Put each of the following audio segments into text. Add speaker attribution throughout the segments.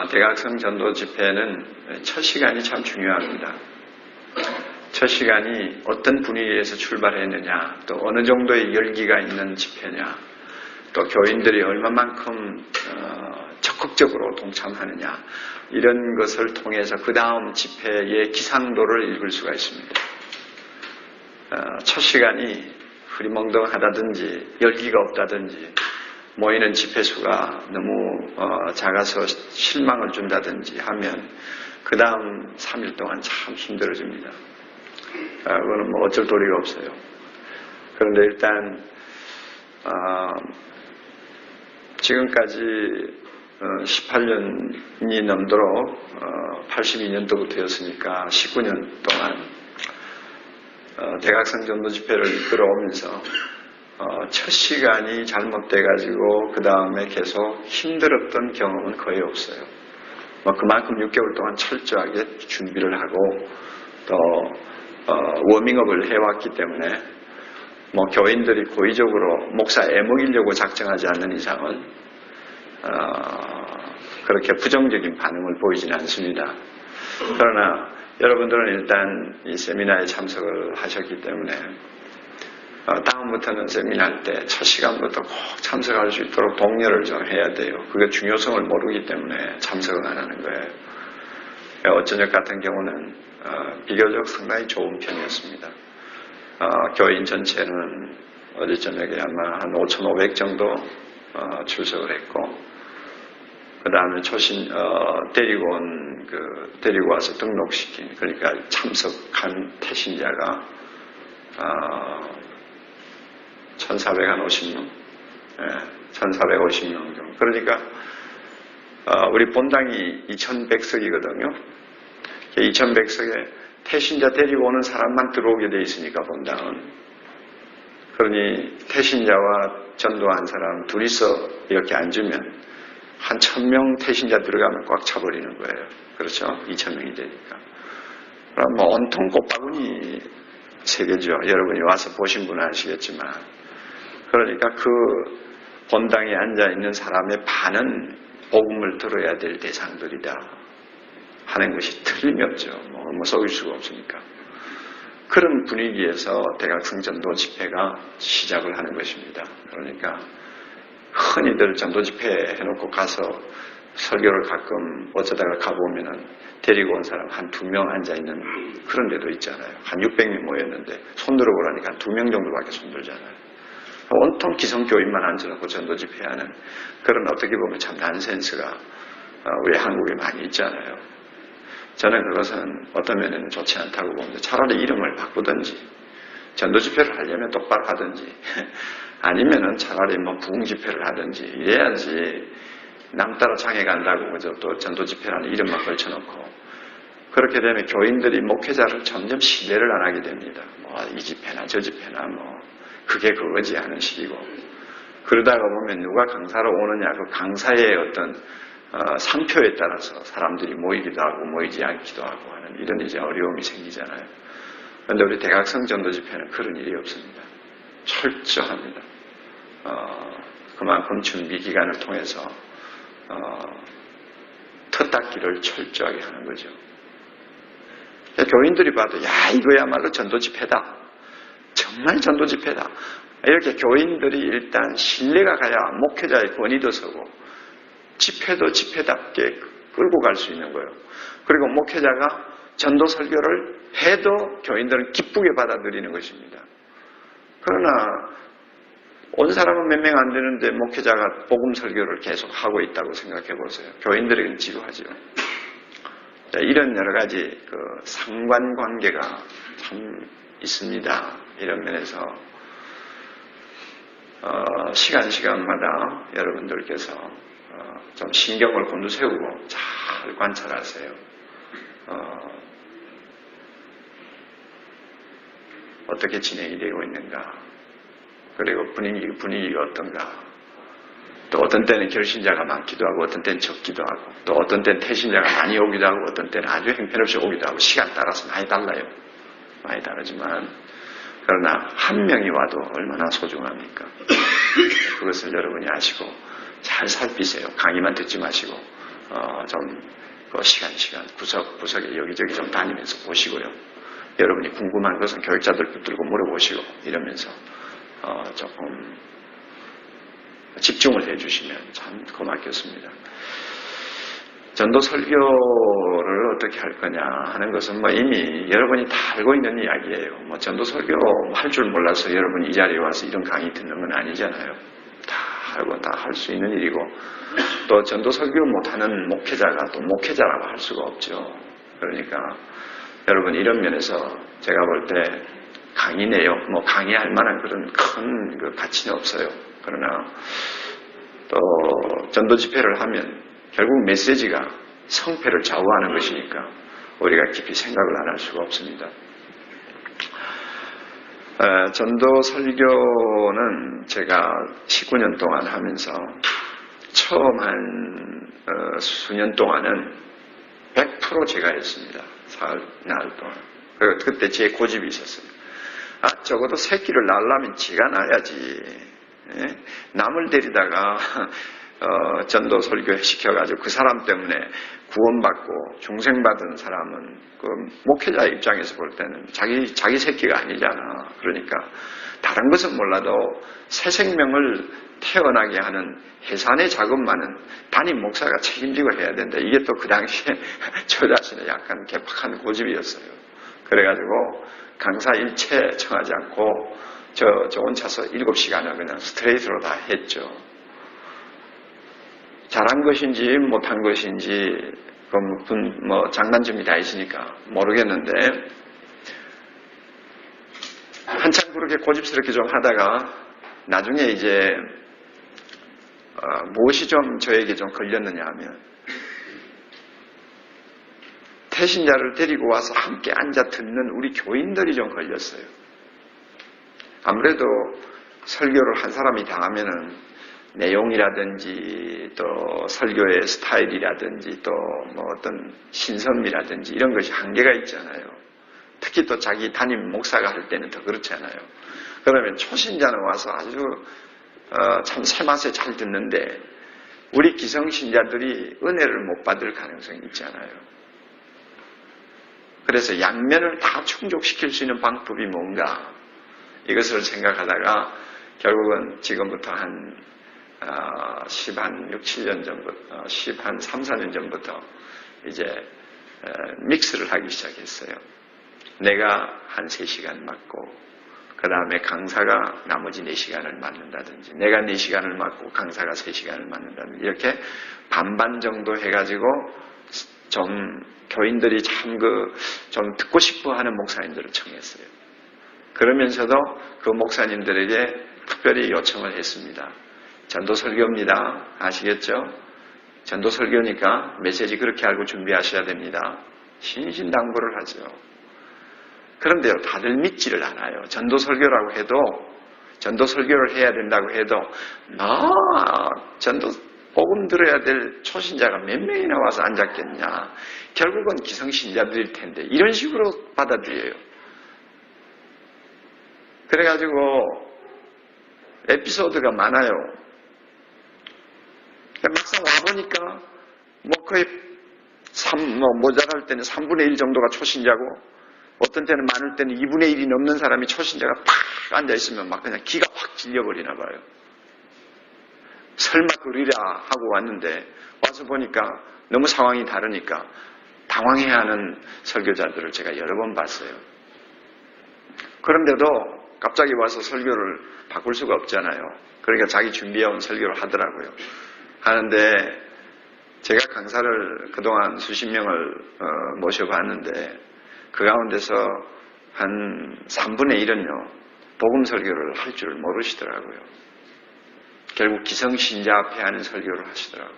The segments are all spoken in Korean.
Speaker 1: 대각성 전도 집회는 첫 시간이 참 중요합니다. 첫 시간이 어떤 분위기에서 출발했느냐, 또 어느 정도의 열기가 있는 집회냐, 또 교인들이 얼마만큼 적극적으로 동참하느냐, 이런 것을 통해서 그 다음 집회의 기상도를 읽을 수가 있습니다. 첫 시간이 흐리멍덩하다든지 열기가 없다든지 모이는 집회 수가 너무 작아서 실망을 준다든지 하면 그 다음 3일 동안 참 힘들어집니다. 그거는 뭐 어쩔 도리가 없어요. 그런데 일단 지금까지 18년이 넘도록 82년도부터였으니까 19년 동안 대각성 전도 집회를 이끌어오면서 첫 시간이 잘못돼가지고 그 다음에 계속 힘들었던 경험은 거의 없어요. 그만큼 6개월 동안 철저하게 준비를 하고 또 워밍업을 해왔기 때문에 교인들이 고의적으로 목사 애먹이려고 작정하지 않는 이상은 그렇게 부정적인 반응을 보이지는 않습니다. 그러나 여러분들은 일단 이 세미나에 참석을 하셨기 때문에 다음부터는 세미나 때 첫 시간부터 꼭 참석할 수 있도록 독려를 좀 해야 돼요. 그게 중요성을 모르기 때문에 참석을 안 하는 거예요. 어쩌녁 같은 경우는 비교적 상당히 좋은 편이었습니다. 교인 전체는 어제 저녁에 아마 한 5,500 정도 출석을 했고, 그 다음에 데리고 와서 등록시킨, 그러니까 참석한 태신자가 1,450명, 1,450명 정도. 그러니까 우리 본당이 2,100석이거든요. 2,100석에 태신자 데리고 오는 사람만 들어오게 돼 있으니까 본당은. 그러니 태신자와 전도한 사람 둘이서 이렇게 앉으면 한 1,000명 태신자 들어가면 꽉 차버리는 거예요. 그렇죠? 2,000명이 되니까. 그럼 온통 꽃바구니 세계죠. 여러분이 와서 보신 분은 아시겠지만. 그러니까 그 본당에 앉아있는 사람의 반은 복음을 들어야 될 대상들이다 하는 것이 틀림없죠. 속일 수가 없으니까. 그런 분위기에서 대각성 전도 집회가 시작을 하는 것입니다. 그러니까 흔히들 전도 집회 해놓고 가서 설교를 가끔 어쩌다가 가보면은 데리고 온 사람 한 2명 앉아있는 그런 데도 있잖아요. 한 600명 모였는데 손 들어보라니까 한 2명 정도밖에 손 들잖아요. 온통 기성교인만 앉아놓고 전도 집회하는 그런 어떻게 보면 참 난센스가 우리 한국에 많이 있잖아요. 저는 그것은 어떤 면에는 좋지 않다고 봅니다. 차라리 이름을 바꾸든지 전도 집회를 하려면 똑바로 하든지 아니면은 차라리 부흥 집회를 하든지 이래야지 남 따라 장에 간다고 그저 또 전도 집회라는 이름만 걸쳐놓고 그렇게 되면 교인들이 목회자를 점점 신뢰를 안 하게 됩니다. 이 집회나 저 집회나 그게 그거지 하는 식이고 그러다가 보면 누가 강사로 오느냐 그 강사의 어떤 상표에 따라서 사람들이 모이기도 하고 모이지 않기도 하고 하는 이런 이제 어려움이 생기잖아요. 그런데 우리 대각성 전도 집회는 그런 일이 없습니다. 철저합니다. 그만큼 준비 기간을 통해서 텄닦기를 철저하게 하는 거죠. 교인들이 봐도 이거야말로 전도 집회다. 정말 전도 집회다. 이렇게 교인들이 일단 신뢰가 가야 목회자의 권위도 서고 집회도 집회답게 끌고 갈 수 있는 거예요. 그리고 목회자가 전도 설교를 해도 교인들은 기쁘게 받아들이는 것입니다. 그러나 온 사람은 몇 명 안 되는데 목회자가 복음 설교를 계속 하고 있다고 생각해 보세요. 교인들에게는 지루하죠. 이런 여러 가지 상관관계가 참 있습니다. 이런 면에서 시간마다 여러분들께서 좀 신경을 곤두세우고 잘 관찰하세요. 어떻게 진행이 되고 있는가, 그리고 분위기가 어떤가, 또 어떤 때는 결신자가 많기도 하고 어떤 때는 적기도 하고 또 어떤 때는 태신자가 많이 오기도 하고 어떤 때는 아주 형편없이 오기도 하고 시간 따라서 많이 달라요. 많이 다르지만 그러나 한 명이 와도 얼마나 소중합니까? 그것을 여러분이 아시고 잘 살피세요. 강의만 듣지 마시고 시간 구석에 여기저기 좀 다니면서 보시고요. 여러분이 궁금한 것은 교육자들 붙들고 물어보시고 이러면서 조금 집중을 해주시면 참 고맙겠습니다. 전도 설교를 어떻게 할 거냐 하는 것은 이미 여러분이 다 알고 있는 이야기예요. 전도 설교 할 줄 몰라서 여러분이 이 자리에 와서 이런 강의 듣는 건 아니잖아요. 다 알고 다 할 수 있는 일이고, 또 전도 설교 못하는 목회자가 또 목회자라고 할 수가 없죠. 그러니까 여러분 이런 면에서 제가 볼 때 강의네요. 강의할 만한 그런 큰 가치는 없어요. 그러나 또 전도 집회를 하면 결국 메시지가 성패를 좌우하는 것이니까 우리가 깊이 생각을 안 할 수가 없습니다. 전도 설교는 제가 19년 동안 하면서 처음 한 수년 동안은 100% 제가 했습니다. 사흘 동안. 그때 제 고집이 있었어요. 적어도 새끼를 낳으려면 지가 낳아야지. 남을 데리다가 전도 설교 시켜가지고 그 사람 때문에 구원받고 중생받은 사람은 그 목회자 입장에서 볼 때는 자기 새끼가 아니잖아. 그러니까 다른 것은 몰라도 새 생명을 태어나게 하는 해산의 작업만은 담임 목사가 책임지고 해야 된다. 이게 또 그 당시에 저 자신의 약간 개팍한 고집이었어요. 그래가지고 강사 일체 청하지 않고 저 혼자서 7시간을 그냥 스트레이트로 다 했죠. 잘한 것인지 못한 것인지 장단점이 다 있으니까 모르겠는데, 한참 그렇게 고집스럽게 좀 하다가 나중에 이제 무엇이 좀 저에게 좀 걸렸느냐 하면, 태신자를 데리고 와서 함께 앉아 듣는 우리 교인들이 좀 걸렸어요. 아무래도 설교를 한 사람이 다 하면은 내용이라든지 또 설교의 스타일이라든지 또 어떤 신선미라든지 이런 것이 한계가 있잖아요. 특히 또 자기 담임 목사가 할 때는 더 그렇잖아요. 그러면 초신자는 와서 아주 참 새맛에 잘 듣는데 우리 기성신자들이 은혜를 못 받을 가능성이 있잖아요. 그래서 양면을 다 충족시킬 수 있는 방법이 뭔가, 이것을 생각하다가 결국은 지금부터 한 6, 7년 전부터, 3, 4년 전부터 이제 믹스를 하기 시작했어요. 내가 한 3시간 맡고, 그 다음에 강사가 나머지 4시간을 맡는다든지, 내가 4시간을 맡고 강사가 3시간을 맡는다든지, 이렇게 반반 정도 해가지고 좀 교인들이 좀 듣고 싶어 하는 목사님들을 청했어요. 그러면서도 그 목사님들에게 특별히 요청을 했습니다. 전도 설교입니다. 아시겠죠? 전도 설교니까 메시지 그렇게 알고 준비하셔야 됩니다. 신신당부를 하죠. 그런데요, 다들 믿지를 않아요. 전도 설교라고 해도, 전도 설교를 해야 된다고 해도, 전도 복음 들어야 될 초신자가 몇 명이나 와서 앉았겠냐. 결국은 기성신자들일 텐데, 이런 식으로 받아들여요. 그래가지고 에피소드가 많아요. 막상 와보니까 거의 모자랄 때는 3분의 1 정도가 초신자고, 어떤 때는 많을 때는 2분의 1이 넘는 사람이 초신자가 팍 앉아있으면 막 그냥 기가 확 질려버리나 봐요. 설마 그리라 하고 왔는데 와서 보니까 너무 상황이 다르니까 당황해하는 설교자들을 제가 여러 번 봤어요. 그런데도 갑자기 와서 설교를 바꿀 수가 없잖아요. 그러니까 자기 준비해온 설교를 하더라고요. 하는데 제가 강사를 그동안 수십 명을 모셔봤는데 그 가운데서 한 3분의 1은요 복음 설교를 할 줄 모르시더라고요. 결국 기성신자 앞에 하는 설교를 하시더라고요.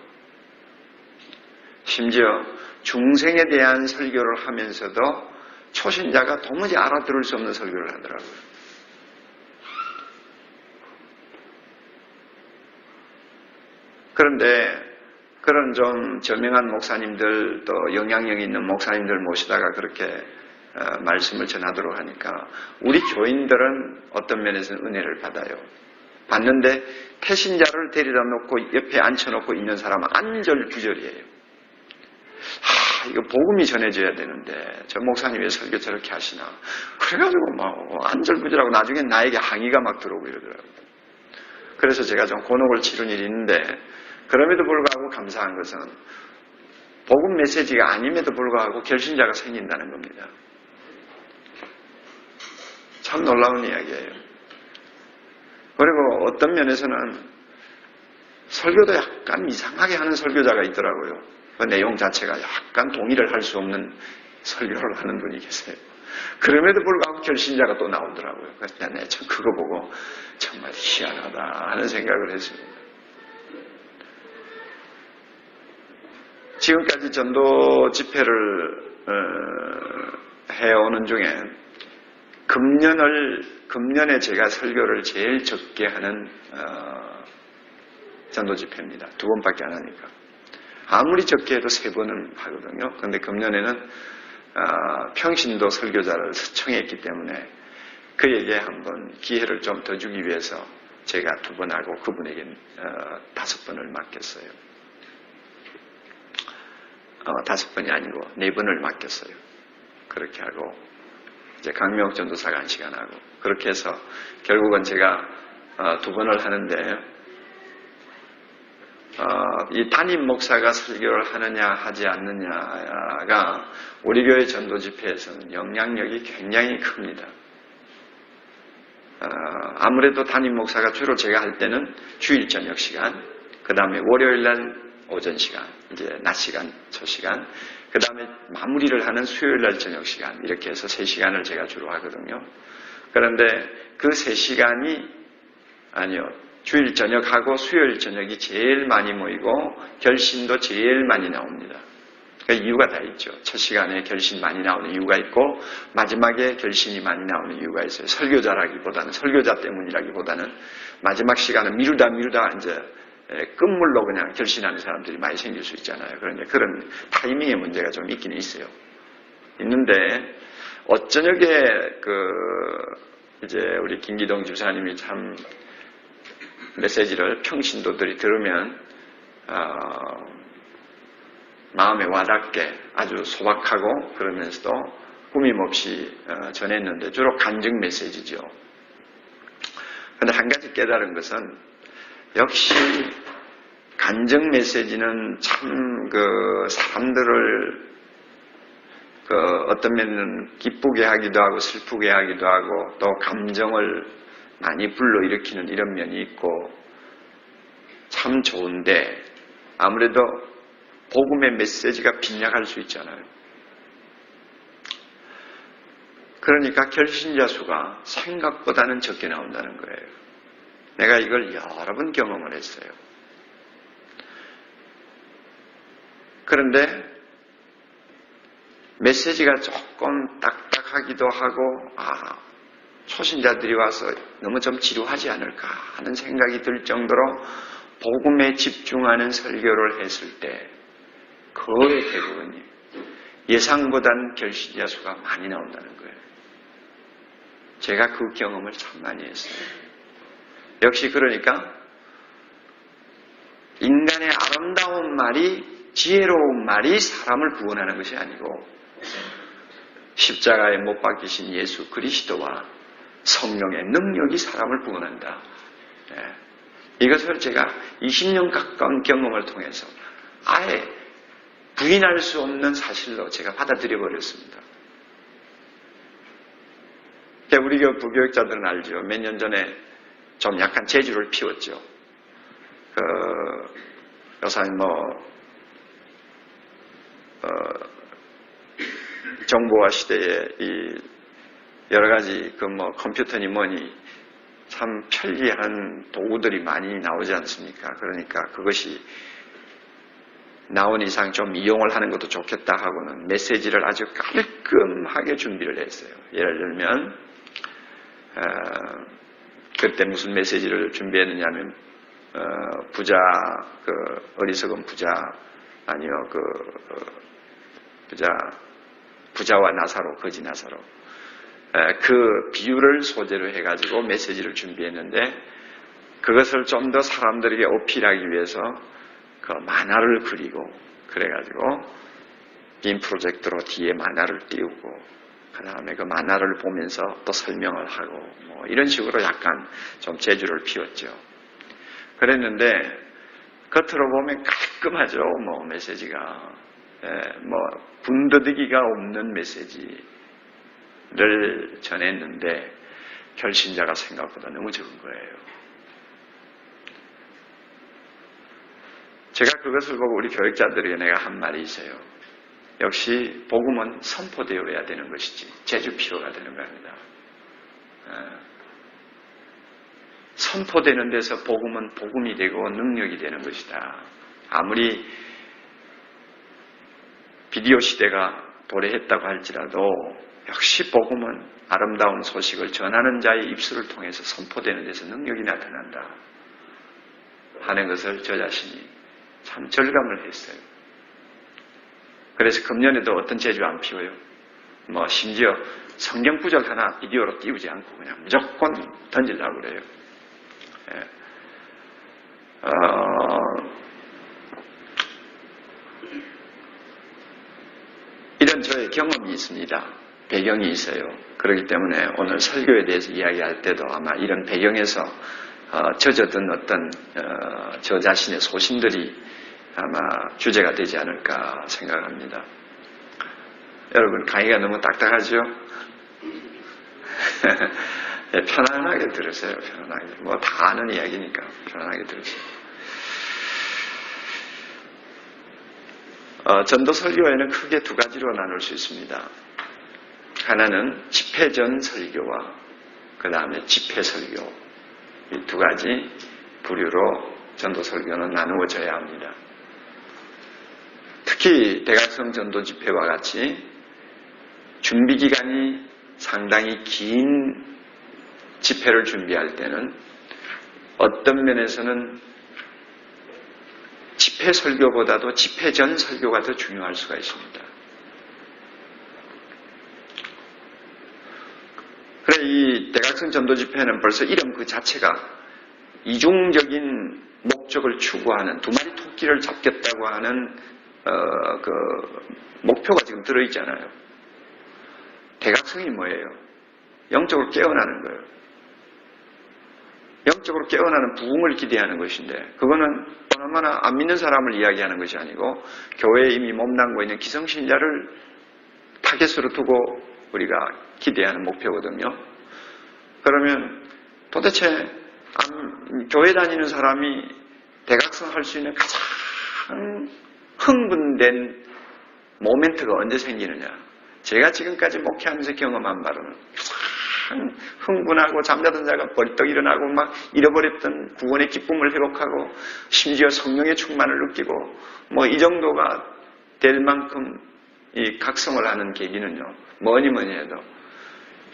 Speaker 1: 심지어 중생에 대한 설교를 하면서도 초신자가 도무지 알아들을 수 없는 설교를 하더라고요. 그런데 그런 좀 저명한 목사님들, 또 영향력 있는 목사님들 모시다가 그렇게 말씀을 전하도록 하니까 우리 교인들은 어떤 면에서는 은혜를 받아요. 받는데 태신자를 데려다 놓고 옆에 앉혀놓고 있는 사람은 안절부절이에요. 이거 복음이 전해져야 되는데 저 목사님 왜 설교 저렇게 하시나. 그래가지고 막 안절부절하고 나중에 나에게 항의가 막 들어오고 이러더라고요. 그래서 제가 좀 곤혹을 치른 일이 있는데, 그럼에도 불구하고 감사한 것은 복음 메시지가 아님에도 불구하고 결신자가 생긴다는 겁니다. 참 놀라운 이야기예요. 그리고 어떤 면에서는 설교도 약간 이상하게 하는 설교자가 있더라고요. 그 내용 자체가 약간 동의를 할 수 없는 설교를 하는 분이 계세요. 그럼에도 불구하고 결신자가 또 나오더라고요. 그래서 내가 참 그거 보고 정말 희한하다 하는 생각을 했습니다. 지금까지 전도 집회를 해오는 중에 금년에 제가 설교를 제일 적게 하는 전도 집회입니다. 2번밖에 안 하니까. 아무리 적게 해도 3번은 하거든요. 그런데 금년에는 평신도 설교자를 청했기 때문에 그에게 한번 기회를 좀 더 주기 위해서 제가 2번 하고 그분에게 5번을 맡겼어요. 5번이 아니고 4번을 맡겼어요. 그렇게 하고 이제 강명욱 전도사가 1시간 하고 그렇게 해서 결국은 제가 2번을 하는데 이 담임 목사가 설교를 하느냐 하지 않느냐가 우리 교회 전도 집회에서는 영향력이 굉장히 큽니다. 아무래도 담임 목사가 주로 제가 할 때는 주일 저녁 시간, 그 다음에 월요일 날 오전 시간, 이제 낮 시간, 첫 시간, 그 다음에 마무리를 하는 수요일 날 저녁 시간, 이렇게 해서 3시간을 제가 주로 하거든요. 그런데 그 3시간이 아니요. 주일 저녁하고 수요일 저녁이 제일 많이 모이고 결신도 제일 많이 나옵니다. 그러니까 이유가 다 있죠. 첫 시간에 결신 많이 나오는 이유가 있고 마지막에 결신이 많이 나오는 이유가 있어요. 설교자 때문이라기보다는 마지막 시간은 미루다 이제 끝물로 그냥 결신하는 사람들이 많이 생길 수 있잖아요. 그런데 그런 타이밍의 문제가 좀 있기는 있어요. 있는데 어쩌녁에 이제 우리 김기동 집사님이 참 메시지를 평신도들이 들으면 마음에 와닿게 아주 소박하고 그러면서도 꾸밈없이 전했는데 주로 간증 메시지죠. 그런데 한 가지 깨달은 것은 역시 간증 메시지는 참 사람들을 어떤 면은 기쁘게 하기도 하고 슬프게 하기도 하고 또 감정을 많이 불러일으키는 이런 면이 있고 참 좋은데 아무래도 복음의 메시지가 빈약할 수 있잖아요. 그러니까 결신자 수가 생각보다는 적게 나온다는 거예요. 내가 이걸 여러 번 경험을 했어요. 그런데 메시지가 조금 딱딱하기도 하고 초신자들이 와서 너무 좀 지루하지 않을까 하는 생각이 들 정도로 복음에 집중하는 설교를 했을 때 거의 대부분이 예상보다는 결신자 수가 많이 나온다는 거예요. 제가 그 경험을 참 많이 했어요. 역시 그러니까 인간의 아름다운 말이 지혜로운 말이 사람을 구원하는 것이 아니고 십자가에 못 박히신 예수 그리스도와 성령의 능력이 사람을 구원한다. 이것을 제가 20년 가까운 경험을 통해서 아예 부인할 수 없는 사실로 제가 받아들여 버렸습니다. 우리 교회 부교육자들은 알죠. 몇 년 전에 좀 약간 재주를 피웠죠. 요사님 정보화 시대에 이 여러 가지 컴퓨터니 뭐니 참 편리한 도구들이 많이 나오지 않습니까? 그러니까 그것이 나온 이상 좀 이용을 하는 것도 좋겠다 하고는 메시지를 아주 깔끔하게 준비를 했어요. 예를 들면 그때 무슨 메시지를 준비했느냐면 부자 어리석은 부자 아니요 부자와 나사로 거지 나사로 그 비유를 소재로 해가지고 메시지를 준비했는데 그것을 좀 더 사람들에게 어필하기 위해서 그 만화를 그리고 그래가지고 빔 프로젝터로 뒤에 만화를 띄우고 그 다음에 그 만화를 보면서 또 설명을 하고 뭐 이런 식으로 약간 좀 재주를 피웠죠. 그랬는데 겉으로 보면 깔끔하죠. 뭐 메시지가 뭐 군더더기가 없는 메시지를 전했는데 결신자가 생각보다 너무 적은 거예요. 제가 그것을 보고 우리 교육자들에게 내가 한 말이 있어요. 역시 복음은 선포되어야 되는 것이지 제주 필요가 되는 겁니다. 선포되는 데서 복음은 복음이 되고 능력이 되는 것이다. 아무리 비디오 시대가 도래했다고 할지라도 역시 복음은 아름다운 소식을 전하는 자의 입술을 통해서 선포되는 데서 능력이 나타난다 하는 것을 저 자신이 참 절감을 했어요. 그래서 금년에도 어떤 재주 안 피워요. 뭐 심지어 성경 구절 하나 비디오로 띄우지 않고 그냥 무조건 던지려고 그래요. 이런 저의 경험이 있습니다. 배경이 있어요. 그렇기 때문에 오늘 설교에 대해서 이야기할 때도 아마 이런 배경에서 젖어든 어떤 저 자신의 소신들이 아마 주제가 되지 않을까 생각합니다. 여러분 강의가 너무 딱딱하죠? 편안하게 들으세요. 편안하게. 뭐 다 아는 이야기니까 편안하게 들으세요. 전도 설교에는 크게 두 가지로 나눌 수 있습니다. 하나는 집회 전 설교와 그 다음에 집회 설교, 이 두 가지 부류로 전도 설교는 나누어져야 합니다. 특히 대각성 전도 집회와 같이 준비 기간이 상당히 긴 집회를 준비할 때는 어떤 면에서는 집회 설교보다도 집회 전 설교가 더 중요할 수가 있습니다. 그래, 이 대각성 전도 집회는 벌써 이름 그 자체가 이중적인 목적을 추구하는 두 마리 토끼를 잡겠다고 하는 그 목표가 지금 들어있잖아요. 대각성이 뭐예요? 영적으로 깨어나는 거예요. 영적으로 깨어나는 부흥을 기대하는 것인데 그거는 얼마나 안 믿는 사람을 이야기하는 것이 아니고 교회에 이미 몸담고 있는 기성신자를 타겟으로 두고 우리가 기대하는 목표거든요. 그러면 도대체 교회 다니는 사람이 대각성 할 수 있는 가장 흥분된 모멘트가 언제 생기느냐. 제가 지금까지 목회하면서 경험한 바로는 흥분하고 잠자던 자가 벌떡 일어나고 막 잃어버렸던 구원의 기쁨을 회복하고 심지어 성령의 충만을 느끼고 뭐 이 정도가 될 만큼 이 각성을 하는 계기는요. 뭐니 해도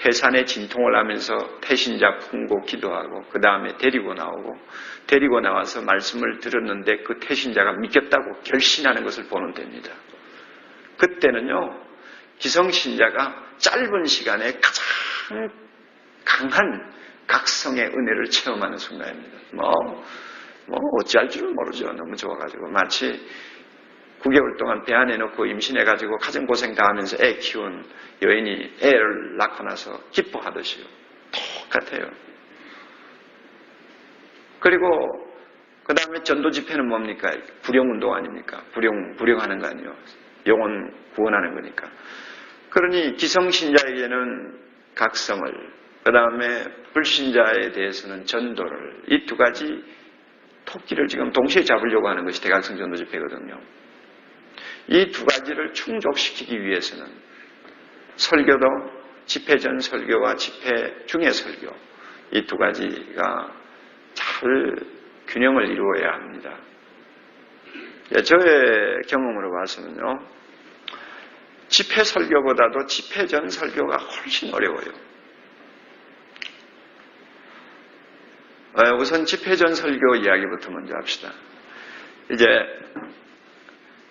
Speaker 1: 해산에 진통을 하면서 태신자 품고 기도하고 그 다음에 데리고 나와서 말씀을 들었는데 그 태신자가 믿겠다고 결신하는 것을 보는 때입니다. 그때는요. 기성신자가 짧은 시간에 가장 강한 각성의 은혜를 체험하는 순간입니다. 어찌할 줄은 모르죠. 너무 좋아가지고. 마치 9개월 동안 배 안에 넣고 임신해가지고 가정고생 다 하면서 애 키운 여인이 애를 낳고 나서 기뻐하듯이요. 똑같아요. 그리고 그 다음에 전도 집회는 뭡니까? 불용운동 아닙니까? 불용하는 거 아니에요. 영혼 구원하는 거니까. 그러니 기성신자에게는 각성을, 그 다음에 불신자에 대해서는 전도를, 이 두 가지 토끼를 지금 동시에 잡으려고 하는 것이 대각성 전도 집회거든요. 이 두 가지를 충족시키기 위해서는 설교도 집회 전 설교와 집회 중의 설교, 이 두 가지가 잘 균형을 이루어야 합니다. 저의 경험으로 봐서는요, 집회 설교보다도 집회 전 설교가 훨씬 어려워요. 우선 집회 전 설교 이야기부터 먼저 합시다. 이제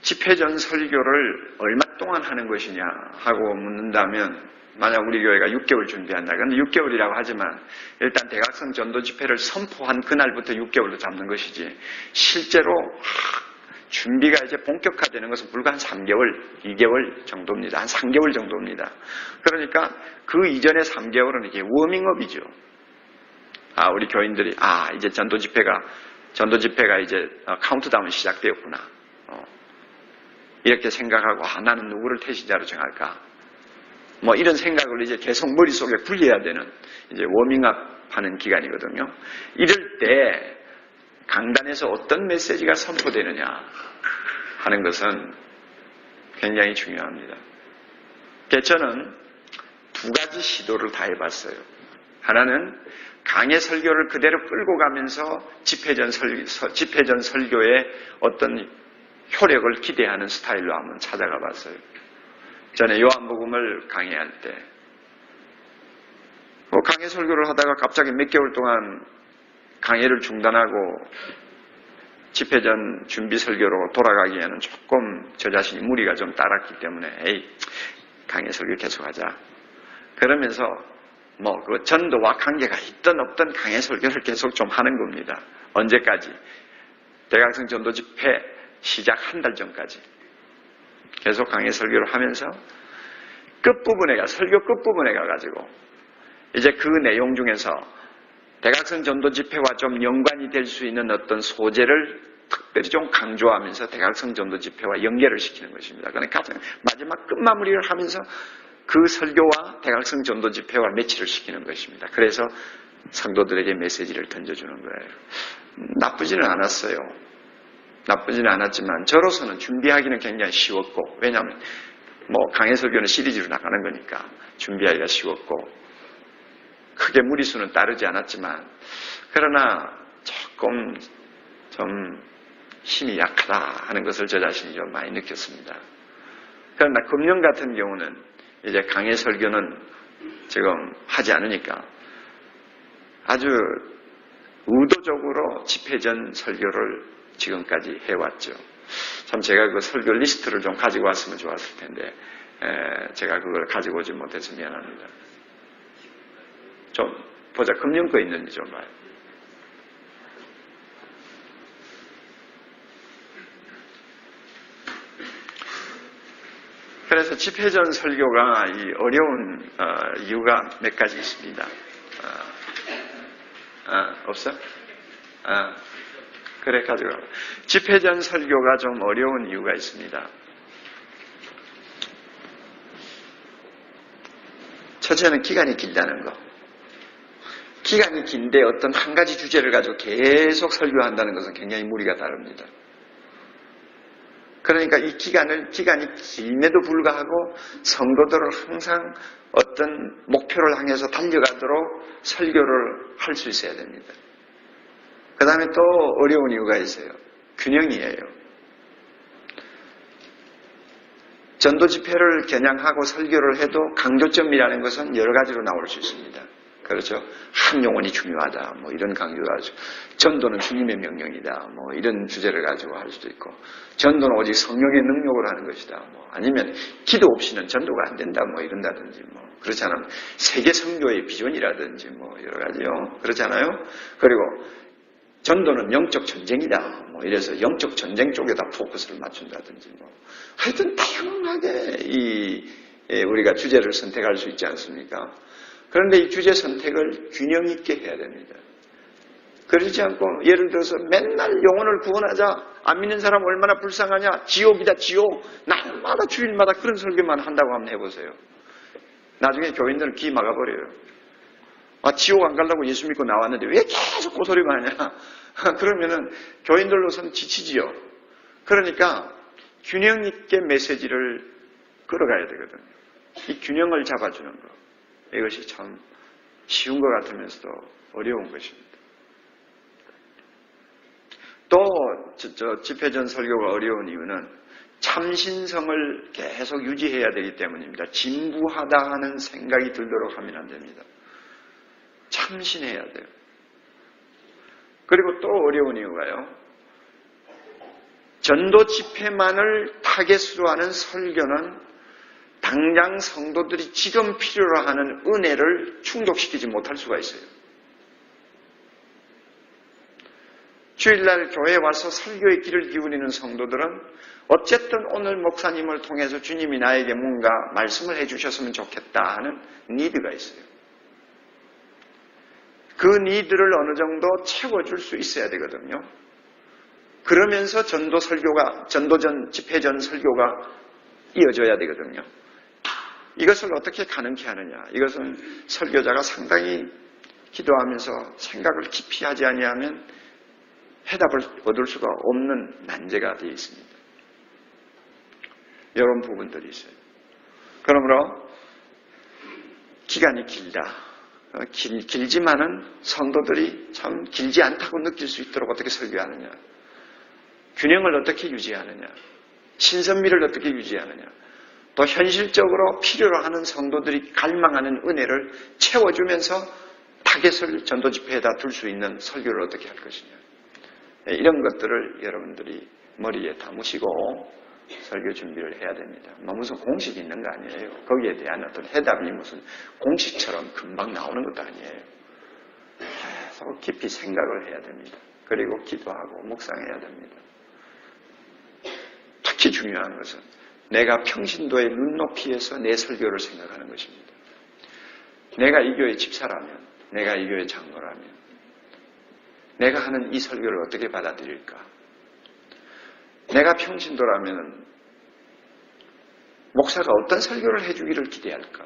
Speaker 1: 집회 전 설교를 얼마 동안 하는 것이냐 하고 묻는다면, 만약 우리 교회가 6개월 준비한다. 그런데 6개월이라고 하지만 일단 대각성 전도 집회를 선포한 그날부터 6개월로 잡는 것이지, 실제로 준비가 이제 본격화되는 것은 불과 한 3개월, 2개월 정도입니다. 한 3개월 정도입니다. 그러니까 그 이전의 3개월은 이게 워밍업이죠. 우리 교인들이, 이제 전도 집회가 이제 카운트다운이 시작되었구나. 이렇게 생각하고, 나는 누구를 태신자로 정할까? 뭐 이런 생각을 이제 계속 머릿속에 굴려야 되는 이제 워밍업 하는 기간이거든요. 이럴 때 강단에서 어떤 메시지가 선포되느냐 하는 것은 굉장히 중요합니다. 저는 두 가지 시도를 다 해봤어요. 하나는 강의 설교를 그대로 끌고 가면서 집회전 설교의 어떤 효력을 기대하는 스타일로 한번 찾아가 봤어요. 전에 요한복음을 강의할 때 강의 설교를 하다가 갑자기 몇 개월 동안 강의를 중단하고 집회전 준비 설교로 돌아가기에는 조금 저 자신이 무리가 좀 따랐기 때문에 강의 설교 계속하자. 그러면서 그 전도와 관계가 있든 없든 강의 설교를 계속 좀 하는 겁니다. 언제까지? 대각성 전도 집회 시작 한 달 전까지 계속 강의 설교를 하면서 설교 끝부분에 가가지고 이제 그 내용 중에서 대각성 전도 집회와 좀 연관이 될 수 있는 어떤 소재를 특별히 좀 강조하면서 대각성 전도 집회와 연결을 시키는 것입니다. 그러니까 마지막 끝마무리를 하면서 그 설교와 대각성 전도 집회와 매치를 시키는 것입니다. 그래서 성도들에게 메시지를 던져주는 거예요. 나쁘지는 않았어요. 나쁘지는 않았지만 저로서는 준비하기는 굉장히 쉬웠고, 왜냐하면 강의 설교는 시리즈로 나가는 거니까 준비하기가 쉬웠고 크게 무리수는 따르지 않았지만, 그러나 조금 좀 힘이 약하다 하는 것을 저 자신이 좀 많이 느꼈습니다. 그러나 금년 같은 경우는 이제 강의 설교는 지금 하지 않으니까 아주 의도적으로 집회전 설교를 지금까지 해왔죠. 참 제가 그 설교 리스트를 좀 가지고 왔으면 좋았을 텐데 제가 그걸 가지고 오지 못해서 미안합니다. 좀 보자. 금년 거 있는지 좀 봐요. 그래서 집회전 설교가 이 어려운 이유가 몇 가지 있습니다. 없어? 그래 가지고 집회전 설교가 좀 어려운 이유가 있습니다. 첫째는 기간이 길다는 거. 기간이 긴데 어떤 한 가지 주제를 가지고 계속 설교한다는 것은 굉장히 무리가 다릅니다. 그러니까 이 기간이 길임에도 불구하고 성도들을 항상 어떤 목표를 향해서 달려가도록 설교를 할 수 있어야 됩니다. 그 다음에 또 어려운 이유가 있어요. 균형이에요. 전도 집회를 겨냥하고 설교를 해도 강조점이라는 것은 여러 가지로 나올 수 있습니다. 그렇죠? 한 영혼이 중요하다. 이런 강조를 하죠. 전도는 주님의 명령이다. 이런 주제를 가지고 할 수도 있고, 전도는 오직 성령의 능력으로 하는 것이다. 아니면 기도 없이는 전도가 안 된다. 이런다든지 그렇지 않으면 세계 선교의 비전이라든지 여러 가지요. 그렇지 않아요? 그리고 전도는 영적 전쟁이다. 이래서 영적 전쟁 쪽에다 포커스를 맞춘다든지 하여튼 다양하게 우리가 주제를 선택할 수 있지 않습니까? 그런데 이 주제 선택을 균형 있게 해야 됩니다. 그러지 않고 예를 들어서 맨날 영혼을 구원하자, 안 믿는 사람 얼마나 불쌍하냐, 지옥이다 지옥, 날마다 주일마다 그런 설교만 한다고 한번 해보세요. 나중에 교인들은 귀 막아버려요. 지옥 안 가려고 예수 믿고 나왔는데 왜 계속 고소리만 하냐. 그러면은 교인들로서는 지치지요. 그러니까 균형 있게 메시지를 끌어가야 되거든요. 이 균형을 잡아주는 거. 이것이 참 쉬운 것 같으면서도 어려운 것입니다. 또 집회전 설교가 어려운 이유는 참신성을 계속 유지해야 되기 때문입니다. 진부하다 하는 생각이 들도록 하면 안 됩니다. 참신해야 돼요. 그리고 또 어려운 이유가요. 전도 집회만을 타겟으로 하는 설교는 당장 성도들이 지금 필요로 하는 은혜를 충족시키지 못할 수가 있어요. 주일날 교회에 와서 설교의 길을 기울이는 성도들은 어쨌든 오늘 목사님을 통해서 주님이 나에게 뭔가 말씀을 해주셨으면 좋겠다 하는 니드가 있어요. 그 니드를 어느 정도 채워줄 수 있어야 되거든요. 그러면서 전도전 집회전 설교가 이어져야 되거든요. 이것을 어떻게 가능케 하느냐? 이것은 설교자가 상당히 기도하면서 생각을 깊이 하지 아니하면 해답을 얻을 수가 없는 난제가 되어 있습니다. 이런 부분들이 있어요. 그러므로 기간이 길다. 길지만은 성도들이 참 길지 않다고 느낄 수 있도록 어떻게 설교하느냐. 균형을 어떻게 유지하느냐. 신선미를 어떻게 유지하느냐. 또 현실적으로 필요로 하는 성도들이 갈망하는 은혜를 채워주면서 타겟을 전도 집회에다 둘 수 있는 설교를 어떻게 할 것이냐. 이런 것들을 여러분들이 머리에 담으시고 설교 준비를 해야 됩니다. 무슨 공식이 있는 거 아니에요. 거기에 대한 어떤 해답이 무슨 공식처럼 금방 나오는 것도 아니에요. 계속 깊이 생각을 해야 됩니다. 그리고 기도하고 묵상해야 됩니다. 특히 중요한 것은 내가 평신도의 눈높이에서 내 설교를 생각하는 것입니다. 내가 이 교회 집사라면, 내가 이 교회 장로라면 내가 하는 이 설교를 어떻게 받아들일까? 내가 평신도라면 목사가 어떤 설교를 해주기를 기대할까?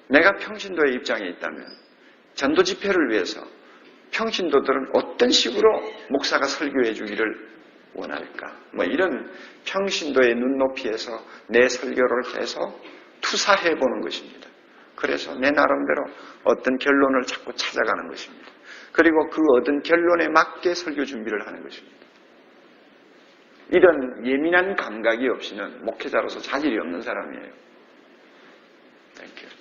Speaker 1: 내가 평신도의 입장에 있다면 전도 집회를 위해서 평신도들은 어떤 식으로 목사가 설교해 주기를 원할까? 이런 평신도의 눈높이에서 내 설교를 계속 투사해 보는 것입니다. 그래서 내 나름대로 어떤 결론을 자꾸 찾아가는 것입니다. 그리고 그 얻은 결론에 맞게 설교 준비를 하는 것입니다. 이런 예민한 감각이 없이는 목회자로서 자질이 없는 사람이에요. Thank you.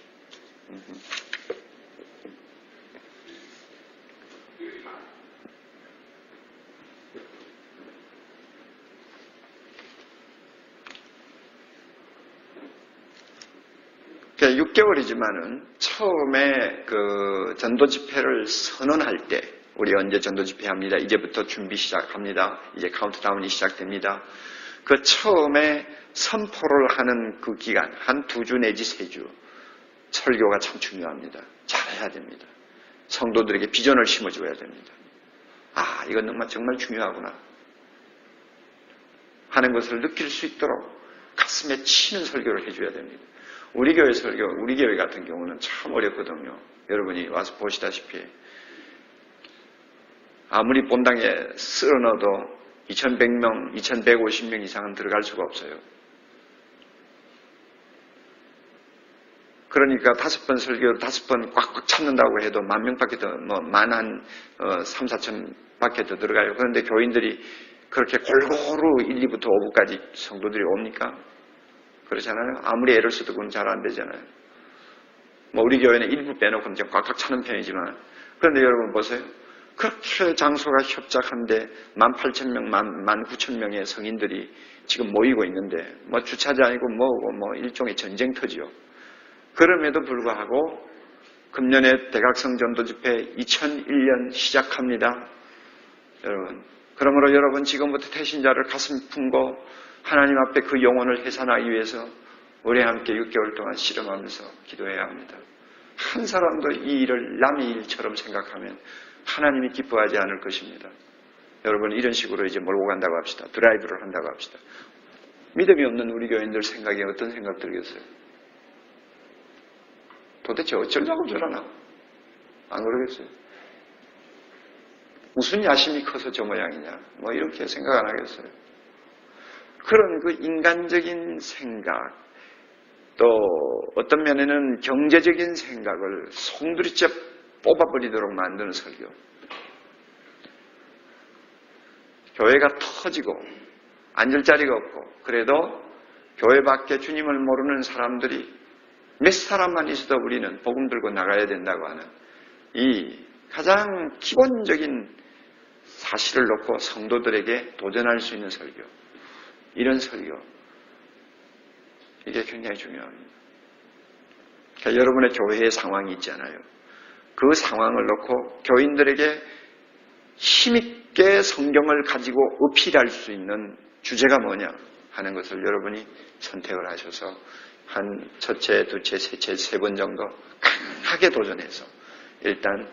Speaker 1: 그러니까 6개월이지만은 처음에 그 전도 집회를 선언할 때 우리 언제 전도 집회합니다. 이제부터 준비 시작합니다. 이제 카운트다운이 시작됩니다. 그 처음에 선포를 하는 그 기간 한 2주 내지 3주 설교가 참 중요합니다. 잘해야 됩니다. 성도들에게 비전을 심어줘야 됩니다. 아, 이건 정말 중요하구나 하는 것을 느낄 수 있도록 가슴에 치는 설교를 해줘야 됩니다. 우리 교회 설교, 우리 교회 같은 경우는 참 어렵거든요. 여러분이 와서 보시다시피 아무리 본당에 쓸어 넣어도 2100명, 2150명 이상은 들어갈 수가 없어요. 그러니까 5번 설교를 5번 꽉꽉 찾는다고 해도 10,000명밖에 더, 3, 4천밖에 더 들어가요. 그런데 교인들이 그렇게 골고루 1, 2부터 5부까지 성도들이 옵니까? 그렇잖아요. 아무리 애를 써도 그건 잘 안 되잖아요. 우리 교회는 일부 빼놓고 이제 꽉꽉 차는 편이지만, 그런데 여러분 보세요. 그렇게 장소가 협착한데 18,000명, 19,000명의 성인들이 지금 모이고 있는데, 주차장이고 뭐고 일종의 전쟁터지요. 그럼에도 불구하고 금년에 대각성 전도 집회 2001년 시작합니다. 여러분. 그러므로 여러분 지금부터 태신자를 가슴 품고 하나님 앞에 그 영혼을 해산하기 위해서 우리 함께 6개월 동안 실험하면서 기도해야 합니다. 한 사람도 이 일을 남의 일처럼 생각하면 하나님이 기뻐하지 않을 것입니다. 여러분 이런 식으로 이제 몰고 간다고 합시다. 드라이브를 한다고 합시다. 믿음이 없는 우리 교인들 생각에 어떤 생각 들겠어요? 도대체 어쩌려고 저러나? 안 그러겠어요? 무슨 야심이 커서 저 모양이냐? 이렇게 생각 안 하겠어요? 그런 그 인간적인 생각, 또 어떤 면에는 경제적인 생각을 송두리째 뽑아버리도록 만드는 설교. 교회가 터지고 앉을 자리가 없고 그래도 교회 밖에 주님을 모르는 사람들이 몇 사람만 있어도 우리는 복음 들고 나가야 된다고 하는 이 가장 기본적인 사실을 놓고 성도들에게 도전할 수 있는 설교. 이런 설교. 이게 굉장히 중요합니다. 그러니까 여러분의 교회의 상황이 있잖아요. 그 상황을 놓고 교인들에게 힘있게 성경을 가지고 어필할 수 있는 주제가 뭐냐 하는 것을 여러분이 선택을 하셔서 한 첫째, 둘째, 셋째, 세 번 정도 강하게 도전해서 일단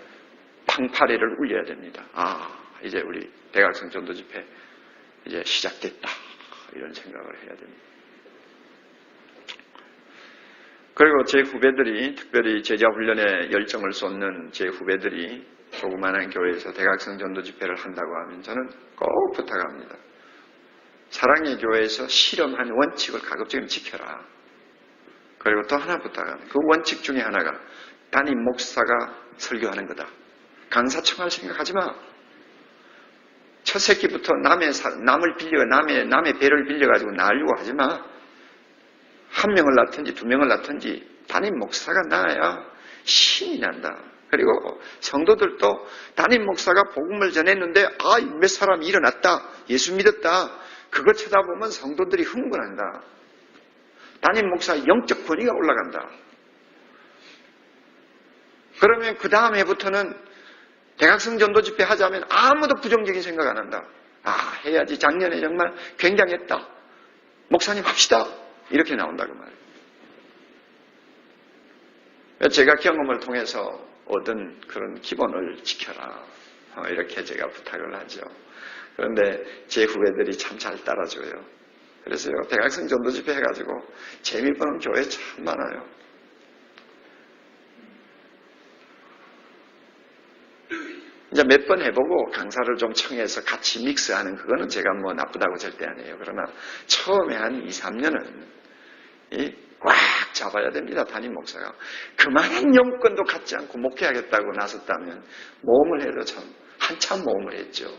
Speaker 1: 팡파레를 울려야 됩니다. 이제 우리 대각성 전도 집회 이제 시작됐다. 이런 생각을 해야 됩니다. 그리고 제 후배들이, 특별히 제자 훈련에 열정을 쏟는 제 후배들이 조그마한 교회에서 대각성 전도 집회를 한다고 하면 저는 꼭 부탁합니다. 사랑의 교회에서 실험한 원칙을 가급적이면 지켜라. 그리고 또 하나 부탁합니다. 그 원칙 중에 하나가 담임 목사가 설교하는 거다. 강사 청할 생각하지 마. 첫 새끼부터 남을 빌려, 남의 배를 빌려가지고 낳으려고 하지 마. 한 명을 낳든지 두 명을 낳든지 담임 목사가 낳아야 신이 난다. 그리고 성도들도 담임 목사가 복음을 전했는데 몇 사람이 일어났다. 예수 믿었다. 그거 쳐다보면 성도들이 흥분한다. 담임 목사 영적 권위가 올라간다. 그러면 그 다음 해부터는 대각성 전도 집회 하자면 아무도 부정적인 생각 안 한다. 해야지. 작년에 정말 굉장했다. 목사님 합시다. 이렇게 나온다고 말이에요. 제가 경험을 통해서 얻은 그런 기본을 지켜라. 이렇게 제가 부탁을 하죠. 그런데 제 후배들이 참 잘 따라줘요. 그래서 대각성 전도 집회 해가지고 재미보는 교회 참 많아요. 이제 몇 번 해보고 강사를 좀 청해서 같이 믹스하는 그거는 제가 뭐 나쁘다고 절대 아니에요. 그러나 처음에 한 2, 3년은 꽉 잡아야 됩니다. 담임 목사가. 그만한 용건도 갖지 않고 목회하겠다고 나섰다면 모험을 해도 참 한참 모험을 했죠.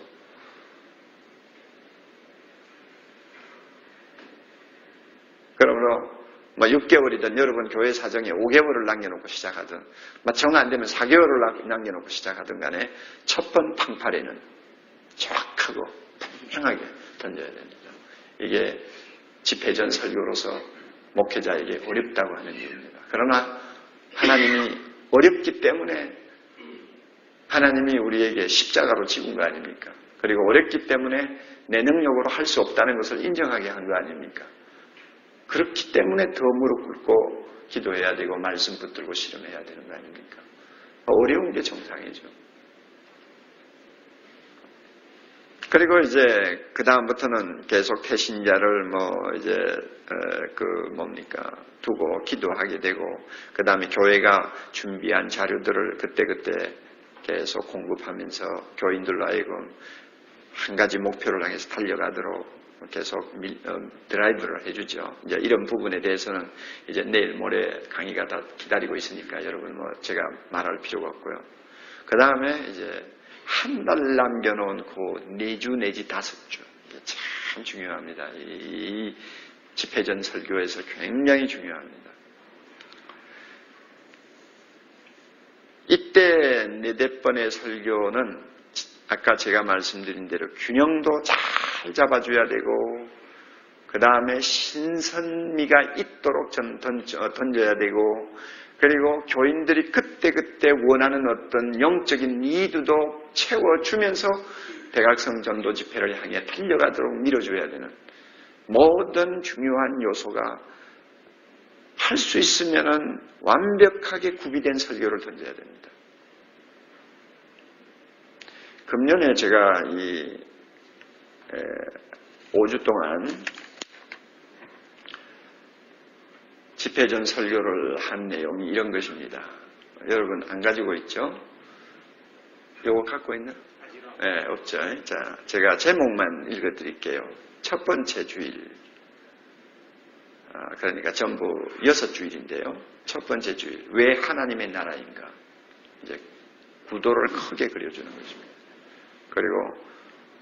Speaker 1: 그러므로 6개월이든 여러분 교회 사정에 5개월을 남겨놓고 시작하든 정 안 되면 4개월을 남겨놓고 시작하든 간에 첫 번 팡파레는 정확하고 분명하게 던져야 됩니다. 이게 집회전 설교로서 목회자에게 어렵다고 하는 이유입니다. 그러나 하나님이 어렵기 때문에 하나님이 우리에게 십자가로 지은 거 아닙니까? 그리고 어렵기 때문에 내 능력으로 할 수 없다는 것을 인정하게 한 거 아닙니까? 그렇기 때문에 더 무릎 꿇고 기도해야 되고 말씀 붙들고 실험해야 되는 거 아닙니까? 어려운 게 정상이죠. 그리고 이제 그 다음부터는 계속 태신자를 두고 기도하게 되고 그 다음에 교회가 준비한 자료들을 그때그때 계속 공급하면서 교인들로 하여금 한 가지 목표를 향해서 달려가도록 계속 드라이브를 해주죠. 이제 이런 부분에 대해서는 이제 내일 모레 강의가 다 기다리고 있으니까 여러분 제가 말할 필요가 없고요. 그 다음에 이제 한 달 남겨놓은 그 4주 내지 5주 이게 참 중요합니다. 이 집회전 설교에서 굉장히 중요합니다. 이때 4-5번의 설교는 아까 제가 말씀드린 대로 균형도 잘 잡아줘야 되고 그 다음에 신선미가 있도록 던져야 되고 그리고 교인들이 그때그때 원하는 어떤 영적인 니드도 채워주면서 대각성 전도 집회를 향해 달려가도록 밀어줘야 되는 모든 중요한 요소가 할 수 있으면은 완벽하게 구비된 설교를 던져야 됩니다. 금년에 제가 이 5주 동안 집회전 설교를 한 내용이 이런 것입니다. 여러분 안 가지고 있죠? 요거 갖고 있나? 네, 없죠. 자, 제가 제목만 읽어드릴게요. 첫 번째 주일. 그러니까 전부 6주일인데요. 첫 번째 주일. 왜 하나님의 나라인가? 이제 구도를 크게 그려주는 것입니다. 그리고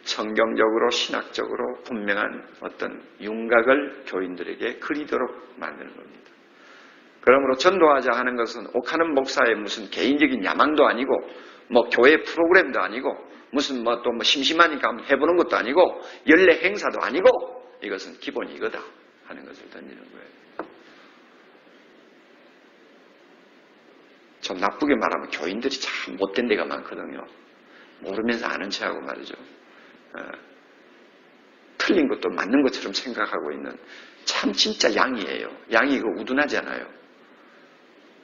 Speaker 1: 성경적으로 신학적으로 분명한 어떤 윤곽을 교인들에게 그리도록 만드는 겁니다. 그러므로 전도하자 하는 것은 옥하는 목사의 무슨 개인적인 야망도 아니고 교회 프로그램도 아니고 무슨 또 심심하니까 한번 해보는 것도 아니고 연례 행사도 아니고 이것은 기본이 이거다 하는 것을 던지는 거예요. 좀 나쁘게 말하면 교인들이 참 못된 데가 많거든요. 모르면서 아는 체하고 말이죠. 틀린 것도 맞는 것처럼 생각하고 있는 참 진짜 양이에요. 양이 이거 우둔하지 않아요.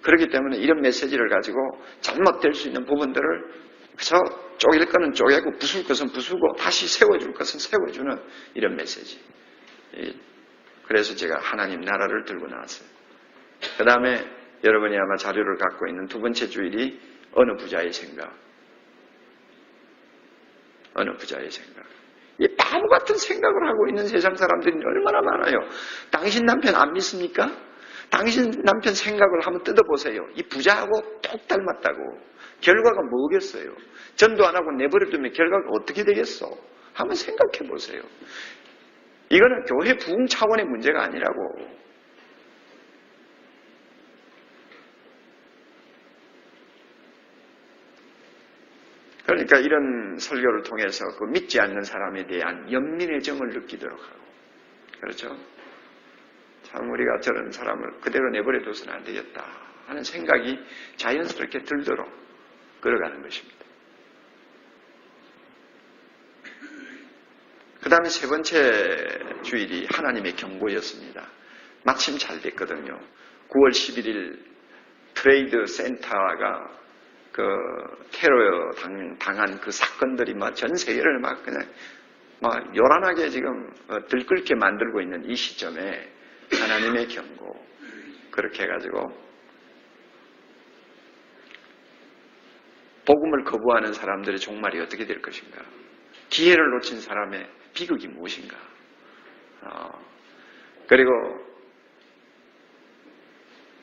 Speaker 1: 그렇기 때문에 이런 메시지를 가지고 잘못될 수 있는 부분들을 그저 쪼갤 거는 쪼개고 부술 것은 부수고 다시 세워줄 것은 세워주는 이런 메시지. 그래서 제가 하나님 나라를 들고 나왔어요. 그 다음에 여러분이 아마 자료를 갖고 있는 두 번째 주일이 어느 부자의 생각. 어느 부자의 생각. 이 바보 같은 생각을 하고 있는 세상 사람들이 얼마나 많아요. 당신 남편 안 믿습니까? 당신 남편 생각을 한번 뜯어보세요. 이 부자하고 똑 닮았다고. 결과가 뭐겠어요? 전도 안 하고 내버려두면 결과가 어떻게 되겠어? 한번 생각해 보세요. 이거는 교회 부흥 차원의 문제가 아니라고. 그러니까 이런 설교를 통해서 그 믿지 않는 사람에 대한 연민의 정을 느끼도록 하고, 그렇죠? 참 우리가 저런 사람을 그대로 내버려둬서는 안 되겠다 하는 생각이 자연스럽게 들도록 끌어가는 것입니다. 그 다음에 세 번째 주일이 하나님의 경고였습니다. 마침 잘 됐거든요. 9월 11일 트레이드 센터가 그 테러 당한 그 사건들이 막 전 세계를 막 그냥 막 요란하게 지금 들끓게 만들고 있는 이 시점에 하나님의 경고, 그렇게 해가지고 복음을 거부하는 사람들의 종말이 어떻게 될 것인가, 기회를 놓친 사람의 비극이 무엇인가, 그리고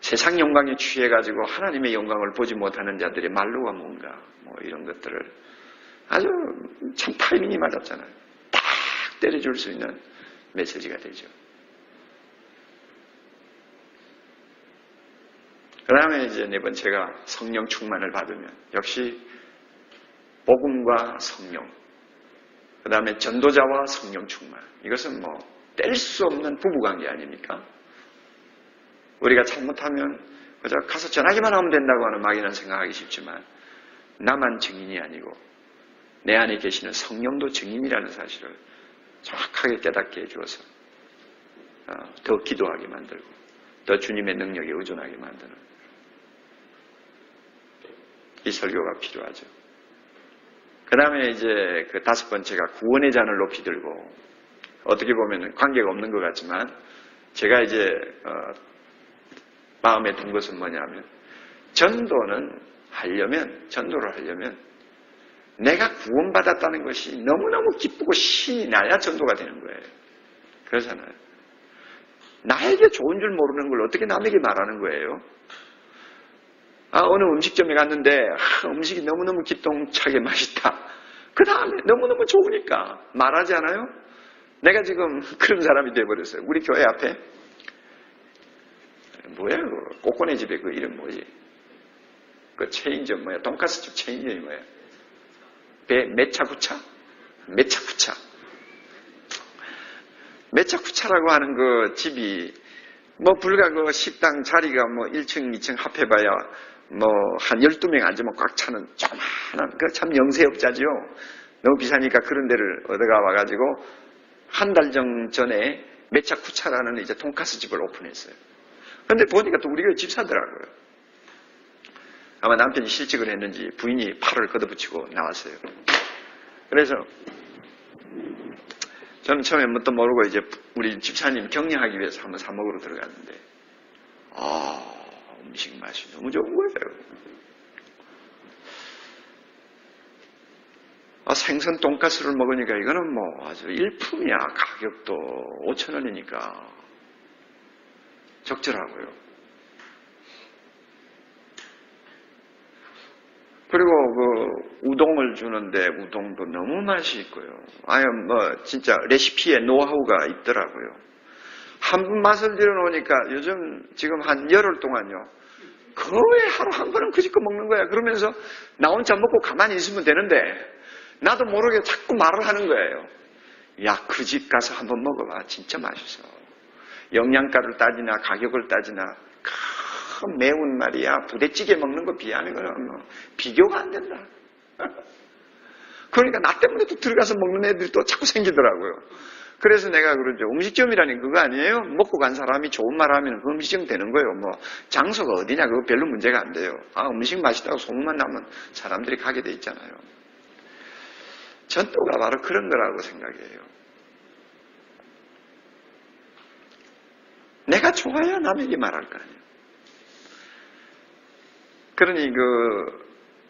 Speaker 1: 세상 영광에 취해가지고 하나님의 영광을 보지 못하는 자들의 말로가 뭔가, 뭐 이런 것들을 아주 참 타이밍이 맞았잖아요. 딱 때려줄 수 있는 메시지가 되죠. 그 다음에 이제 네 번째가 성령 충만을 받으면, 역시 복음과 성령, 그 다음에 전도자와 성령 충만, 이것은 뭐 뗄 수 없는 부부관계 아닙니까? 우리가 잘못하면 그저 가서 전하기만 하면 된다고 하는 막연한 생각하기 쉽지만, 나만 증인이 아니고 내 안에 계시는 성령도 증인이라는 사실을 정확하게 깨닫게 해주어서 더 기도하게 만들고 더 주님의 능력에 의존하게 만드는 이 설교가 필요하죠. 그 다음에 이제 그 다섯 번째가 구원의 잔을 높이 들고, 어떻게 보면 관계가 없는 것 같지만 제가 이제 마음에 든 것은 뭐냐면, 전도를 하려면 내가 구원받았다는 것이 너무너무 기쁘고 신이 나야 전도가 되는 거예요. 그렇잖아요. 나에게 좋은 줄 모르는 걸 어떻게 남에게 말하는 거예요? 어느 음식점에 갔는데 음식이 너무너무 기똥차게 맛있다. 그 다음에 너무너무 좋으니까 말하지 않아요? 내가 지금 그런 사람이 돼버렸어요. 우리 교회 앞에 뭐야, 그 꼬꼬네 집에 그 이름 뭐지? 그 체인점 뭐야? 돈가스집 체인점이 뭐야? 메차쿠차? 메차쿠차라고 하는 그 집이 뭐 불과 그 식당 자리가 뭐 1층, 2층 합해봐야 뭐 한 12명 앉으면 꽉 차는 조그마한, 그 참 영세업자죠. 너무 비싸니까 그런 데를 얻어가 와가지고 한 달 전에 메차쿠차라는 이제 돈가스 집을 오픈했어요. 근데 보니까 또 우리 교회 집사더라고요. 아마 남편이 실직을 했는지 부인이 팔을 걷어붙이고 나왔어요. 그래서 저는 처음에 뭣도 모르고 이제 우리 집사님 격려하기 위해서 한번 사 먹으러 들어갔는데, 음식 맛이 너무 좋은 거예요. 생선 돈가스를 먹으니까 이거는 뭐 아주 일품이야. 가격도 5,000원이니까 적절하고요. 그리고 그 우동을 주는데 우동도 너무 맛이 있고요. 아유, 뭐 진짜 레시피에 노하우가 있더라고요. 한 번 맛을 들여놓으니까 요즘 지금 한 열흘 동안요, 거의 하루 한 번은 그 집거 먹는 거야. 그러면서 나 혼자 먹고 가만히 있으면 되는데 나도 모르게 자꾸 말을 하는 거예요. 야, 그 집 가서 한번 먹어봐. 진짜 맛있어. 영양가를 따지나 가격을 따지나 매운 말이야. 부대찌개 먹는 거 비하는 거는 뭐 비교가 안 된다. 그러니까 나 때문에도 들어가서 먹는 애들이 또 자꾸 생기더라고요. 그래서 내가 그러죠. 음식점이라는 그거 아니에요? 먹고 간 사람이 좋은 말 하면 그 음식점 되는 거예요. 뭐 장소가 어디냐 그거 별로 문제가 안 돼요. 아, 음식 맛있다고 소문만 나면 사람들이 가게 돼 있잖아요. 전도가 바로 그런 거라고 생각해요. 내가 좋아야 남에게 말할 거 아니에요. 그러니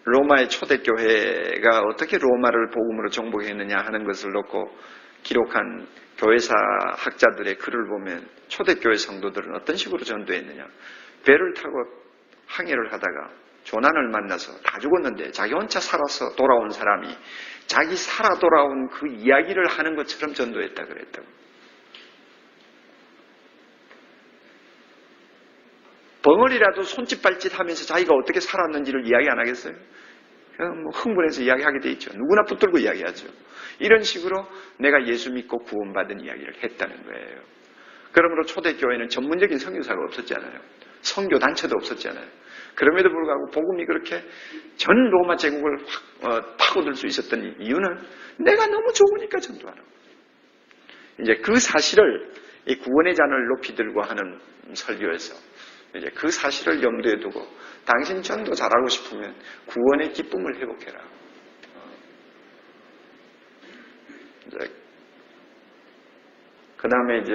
Speaker 1: 로마의 초대교회가 어떻게 로마를 복음으로 정복했느냐 하는 것을 놓고 기록한 교회사 학자들의 글을 보면 초대교회 성도들은 어떤 식으로 전도했느냐. 배를 타고 항해를 하다가 조난을 만나서 다 죽었는데 자기 혼자 살아서 돌아온 사람이 자기 살아 돌아온 그 이야기를 하는 것처럼 전도했다 그랬다고. 벙어리라도 손짓 발짓 하면서 자기가 어떻게 살았는지를 이야기 안 하겠어요? 그냥 뭐 흥분해서 이야기하게 돼 있죠. 누구나 붙들고 이야기하죠. 이런 식으로 내가 예수 믿고 구원받은 이야기를 했다는 거예요. 그러므로 초대교회는 전문적인 선교사가 없었잖아요. 선교 단체도 없었잖아요. 그럼에도 불구하고 복음이 그렇게 전 로마 제국을 확 파고들 수 있었던 이유는 내가 너무 좋으니까 전도하는 거예요. 이제 그 사실을 이 구원의 잔을 높이 들고 하는 설교에서 이제 그 사실을 염두에 두고 당신 전도 잘하고 싶으면 구원의 기쁨을 회복해라. 그 다음에 이제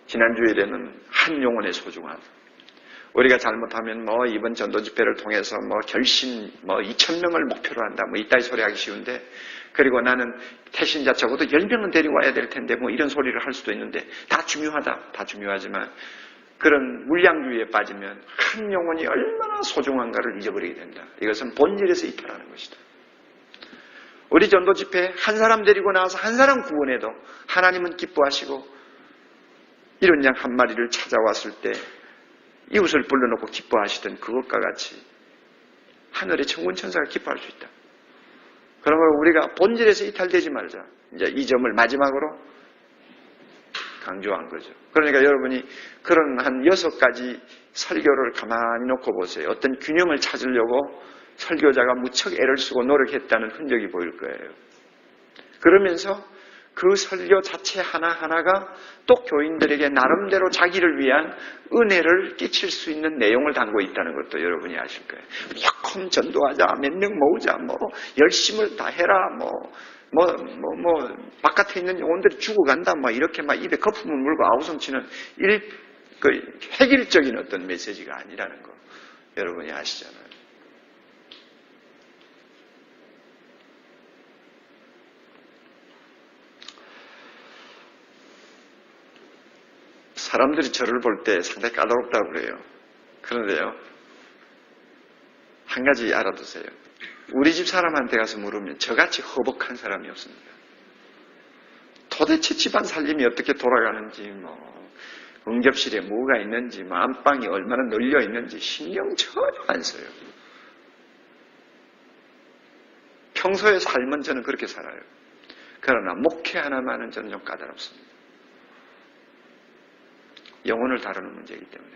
Speaker 1: 지난 주일에는 한 영혼의 소중함. 우리가 잘못하면 뭐 이번 전도 집회를 통해서 뭐 결심 2,000명을 목표로 한다 뭐 이따위 소리 하기 쉬운데, 그리고 나는 태신자 적어도 10명은 데리고 와야 될 텐데 뭐 이런 소리를 할 수도 있는데 다 중요하다. 다 중요하지만 그런 물량주의에 빠지면 한 영혼이 얼마나 소중한가를 잊어버리게 된다. 이것은 본질에서 이탈하는 것이다. 우리 전도 집회 한 사람 데리고 나와서 한 사람 구원해도 하나님은 기뻐하시고, 이런 양 한 마리를 찾아왔을 때 이웃을 불러놓고 기뻐하시던 그것과 같이 하늘의 천군 천사가 기뻐할 수 있다. 그러면 우리가 본질에서 이탈되지 말자. 이제 이 점을 마지막으로 강조한 거죠. 그러니까 여러분이 그런 한 6가지 설교를 가만히 놓고 보세요. 어떤 균형을 찾으려고 설교자가 무척 애를 쓰고 노력했다는 흔적이 보일 거예요. 그러면서 그 설교 자체 하나하나가 또 교인들에게 나름대로 자기를 위한 은혜를 끼칠 수 있는 내용을 담고 있다는 것도 여러분이 아실 거예요. 약혼 전도하자, 몇 명 모으자, 열심을 다 해라, 바깥에 있는 영혼들이 죽어간다, 이렇게 입에 거품을 물고 아우성치는 획일적인 어떤 메시지가 아니라는 거 여러분이 아시잖아요. 사람들이 저를 볼 때 상당히 까다롭다고 그래요. 그런데요, 한 가지 알아두세요. 우리 집 사람한테 가서 물으면 저같이 허벅한 사람이 없습니다. 도대체 집안 살림이 어떻게 돌아가는지, 응접실에 뭐가 있는지, 안방이 얼마나 널려 있는지 신경 전혀 안 써요. 평소의 삶은 저는 그렇게 살아요. 그러나 목회 하나만은 저는 좀 까다롭습니다. 영혼을 다루는 문제이기 때문에.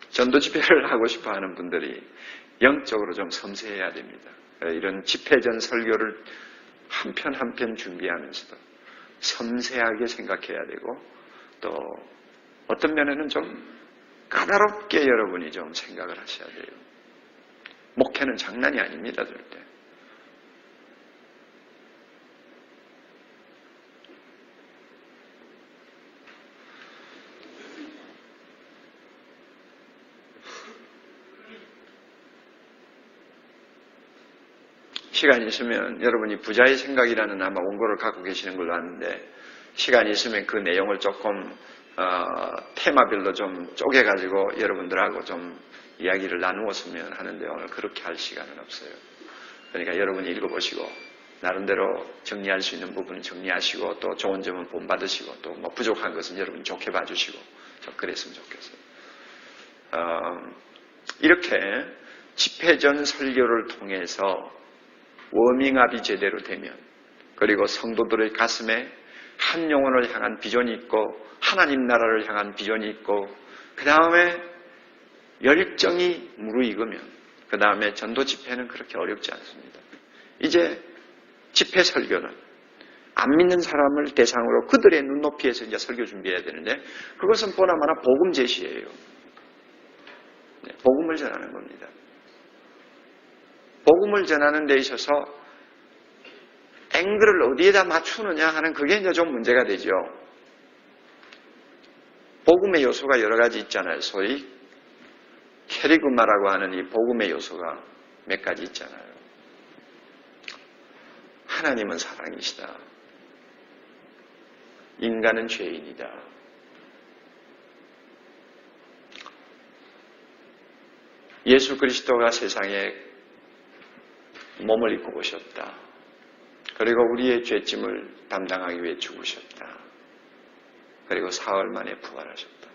Speaker 1: 전도 집회를 하고 싶어 하는 분들이 영적으로 좀 섬세해야 됩니다. 이런 집회 전 설교를 한 편 한 편 준비하면서도 섬세하게 생각해야 되고, 또 어떤 면에는 좀 까다롭게 여러분이 좀 생각을 하셔야 돼요. 목회는 장난이 아닙니다, 절대. 시간이 있으면 여러분이 부자의 생각이라는 아마 원고를 갖고 계시는 걸로 아는데, 시간이 있으면 그 내용을 조금 테마별로 좀 쪼개가지고 여러분들하고 좀 이야기를 나누었으면 하는데 오늘 그렇게 할 시간은 없어요. 그러니까 여러분이 읽어보시고 나름대로 정리할 수 있는 부분은 정리하시고, 또 좋은 점은 본받으시고, 또 부족한 것은 여러분이 좋게 봐주시고, 좀 그랬으면 좋겠어요. 이렇게 집회 전 설교를 통해서 워밍업이 제대로 되면, 그리고 성도들의 가슴에 한 영혼을 향한 비전이 있고 하나님 나라를 향한 비전이 있고 그 다음에 열정이 무르익으면 그 다음에 전도 집회는 그렇게 어렵지 않습니다. 이제 집회 설교는 안 믿는 사람을 대상으로 그들의 눈높이에서 이제 설교 준비해야 되는데 그것은 보나마나 복음 제시예요. 복음을 전하는 겁니다. 복음을 전하는 데 있어서 앵글을 어디에다 맞추느냐 하는 그게 이제 좀 문제가 되죠. 복음의 요소가 여러 가지 있잖아요. 소위 캐리그마라고 하는 이 복음의 요소가 몇 가지 있잖아요. 하나님은 사랑이시다. 인간은 죄인이다. 예수 그리스도가 세상에 몸을 입고 오셨다. 그리고 우리의 죄짐을 담당하기 위해 죽으셨다. 그리고 사흘 만에 부활하셨다.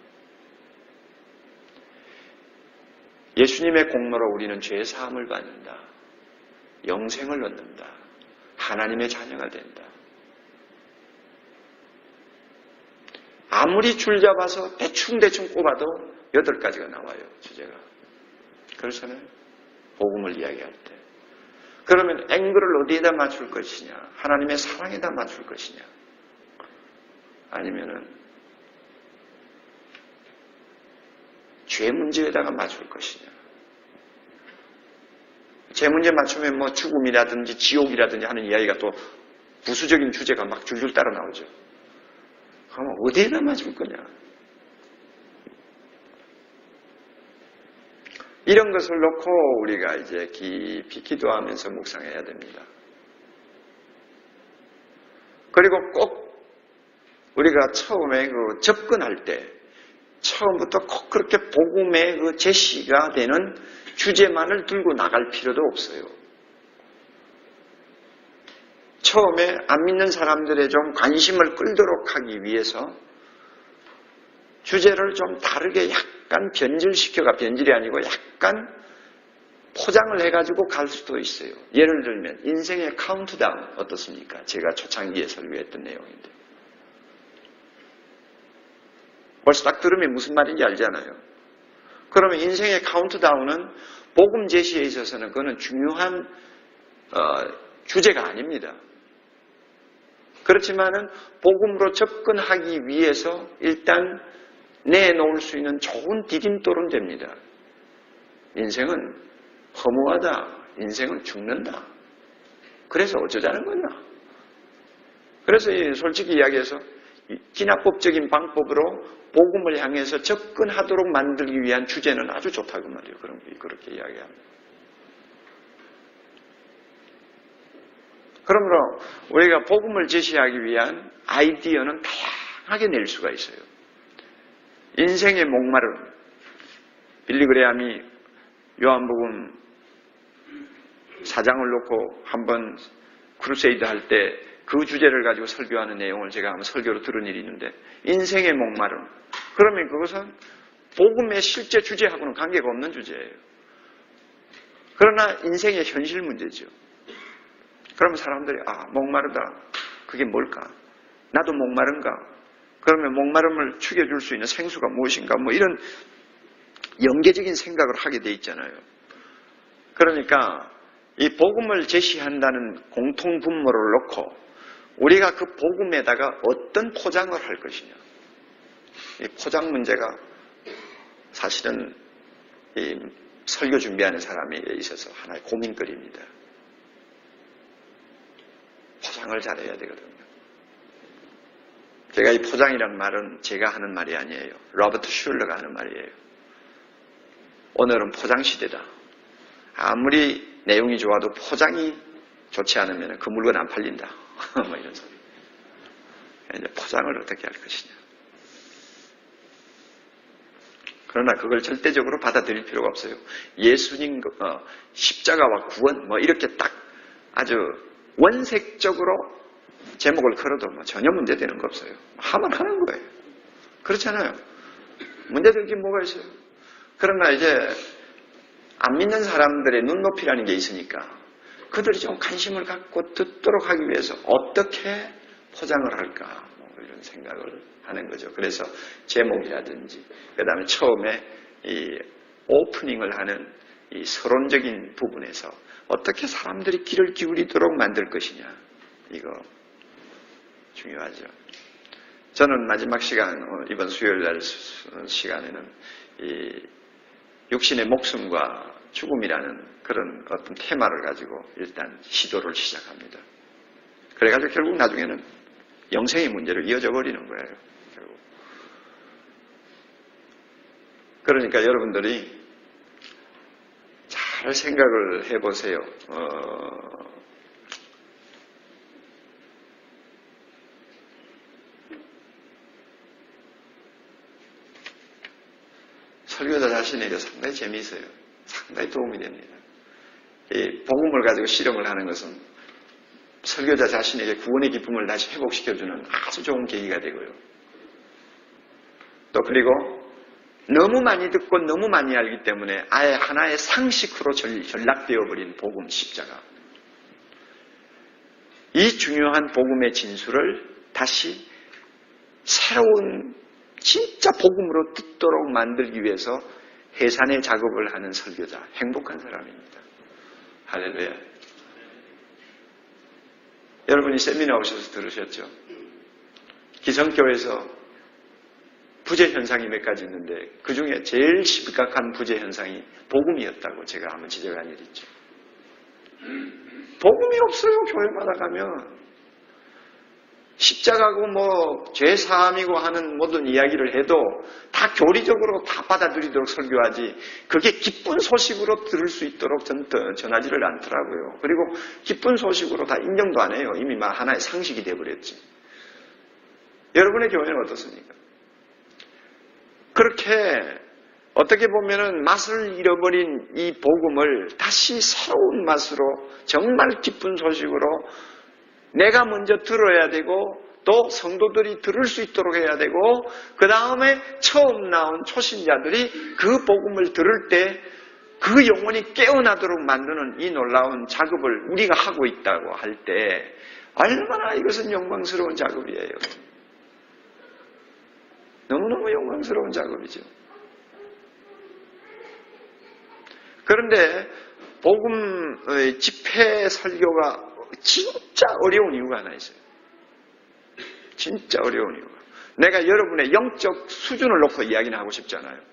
Speaker 1: 예수님의 공로로 우리는 죄 사함을 받는다. 영생을 얻는다. 하나님의 자녀가 된다. 아무리 줄 잡아서 대충 꼽아도 8가지가 나와요. 주제가. 그래서는 복음을 이야기할 때. 그러면 앵글을 어디에다 맞출 것이냐? 하나님의 사랑에다 맞출 것이냐? 아니면은 죄 문제에다가 맞출 것이냐? 죄 문제 맞추면 뭐 죽음이라든지 지옥이라든지 하는 이야기가 또 부수적인 주제가 막 줄줄 따라 나오죠. 그러면 어디에다 맞출 거냐? 이런 것을 놓고 우리가 이제 깊이 기도하면서 묵상해야 됩니다. 그리고 꼭 우리가 처음에 그 접근할 때 처음부터 꼭 그렇게 복음의 그 제시가 되는 주제만을 들고 나갈 필요도 없어요. 처음에 안 믿는 사람들의 좀 관심을 끌도록 하기 위해서 주제를 좀 다르게 약간 변질시켜가 변질이 아니고 약간 포장을 해가지고 갈 수도 있어요. 예를 들면 인생의 카운트다운 어떻습니까? 제가 초창기에 설교했던 내용인데 벌써 딱 들으면 무슨 말인지 알잖아요. 그러면 인생의 카운트다운은 복음 제시에 있어서는 그거는 중요한 주제가 아닙니다. 그렇지만은 복음으로 접근하기 위해서 일단 내놓을 수 있는 좋은 디딤돌은 됩니다. 인생은 허무하다. 인생은 죽는다. 그래서 어쩌자는 거냐. 그래서 솔직히 이야기해서 진화법적인 방법으로 복음을 향해서 접근하도록 만들기 위한 주제는 아주 좋다고 말이에요. 그렇게 이야기합니다. 그러므로 우리가 복음을 제시하기 위한 아이디어는 다양하게 낼 수가 있어요. 인생의 목마름, 빌리 그레함이 요한복음 4장을 놓고 한번 크루세이드 할 때 그 주제를 가지고 설교하는 내용을 제가 한번 설교로 들은 일이 있는데 인생의 목마름. 그러면 그것은 복음의 실제 주제하고는 관계가 없는 주제예요. 그러나 인생의 현실 문제죠. 그러면 사람들이 목마르다. 그게 뭘까? 나도 목마른가? 그러면 목마름을 죽여줄 수 있는 생수가 무엇인가? 뭐 이런 연계적인 생각을 하게 돼 있잖아요. 그러니까 이 복음을 제시한다는 공통 분모를 놓고 우리가 그 복음에다가 어떤 포장을 할 것이냐. 이 포장 문제가 사실은 이 설교 준비하는 사람에 있어서 하나의 고민거리입니다. 포장을 잘해야 되거든요. 제가 이 포장이란 말은 제가 하는 말이 아니에요. 로버트 슐러가 하는 말이에요. 오늘은 포장 시대다. 아무리 내용이 좋아도 포장이 좋지 않으면 그 물건 안 팔린다. 뭐 이런 소리. 이제 포장을 어떻게 할 것이냐. 그러나 그걸 절대적으로 받아들일 필요가 없어요. 예수님 십자가와 구원 뭐 이렇게 딱 아주 원색적으로 제목을 걸어도 뭐 전혀 문제되는 거 없어요. 하면 하는 거예요. 그렇잖아요. 문제될 게 뭐가 있어요. 그러나 이제 안 믿는 사람들의 눈높이라는 게 있으니까 그들이 좀 관심을 갖고 듣도록 하기 위해서 어떻게 포장을 할까 생각을 하는 거죠. 그래서 제목이라든지 그 다음에 처음에 이 오프닝을 하는 이 서론적인 부분에서 어떻게 사람들이 귀를 기울이도록 만들 것이냐, 이거 중요하죠. 저는 마지막 시간, 이번 수요일날 시간에는 이 육신의 목숨과 죽음이라는 그런 어떤 테마를 가지고 일단 시도를 시작합니다. 그래가지고 결국 나중에는 영생의 문제로 이어져 버리는 거예요. 결국. 그러니까 여러분들이 잘 생각을 해보세요. 설교자 자신에게 상당히 재미있어요. 상당히 도움이 됩니다. 이 복음을 가지고 실험을 하는 것은 설교자 자신에게 구원의 기쁨을 다시 회복시켜주는 아주 좋은 계기가 되고요. 또 그리고 너무 많이 듣고 너무 많이 알기 때문에 아예 하나의 상식으로 전락되어 버린 복음 십자가. 이 중요한 복음의 진수를 다시 새로운 진짜 복음으로 듣도록 만들기 위해서 해산의 작업을 하는 설교자, 행복한 사람입니다. 할렐루야. 여러분이 세미나 오셔서 들으셨죠? 기성교에서 부재 현상이 몇 가지 있는데 그 중에 제일 심각한 부재 현상이 복음이었다고 제가 한번 지적한 일이 있죠. 복음이 없어요. 교회마다 가면. 십자가고 뭐 죄사함이고 하는 모든 이야기를 해도 다 교리적으로 다 받아들이도록 설교하지 그게 기쁜 소식으로 들을 수 있도록 전하지를 않더라고요. 그리고 기쁜 소식으로 다 인정도 안 해요. 이미 막 하나의 상식이 돼버렸지. 여러분의 교회는 어떻습니까? 그렇게 어떻게 보면은 맛을 잃어버린 이 복음을 다시 새로운 맛으로 정말 기쁜 소식으로 내가 먼저 들어야 되고 또 성도들이 들을 수 있도록 해야 되고 그 다음에 처음 나온 초신자들이 그 복음을 들을 때 그 영혼이 깨어나도록 만드는 이 놀라운 작업을 우리가 하고 있다고 할 때 얼마나 이것은 영광스러운 작업이에요. 너무너무 영광스러운 작업이죠. 그런데 복음의 집회 설교가 진짜 어려운 이유가 하나 있어요. 진짜 어려운 이유가. 내가 여러분의 영적 수준을 놓고 이야기는 하고 싶잖아요.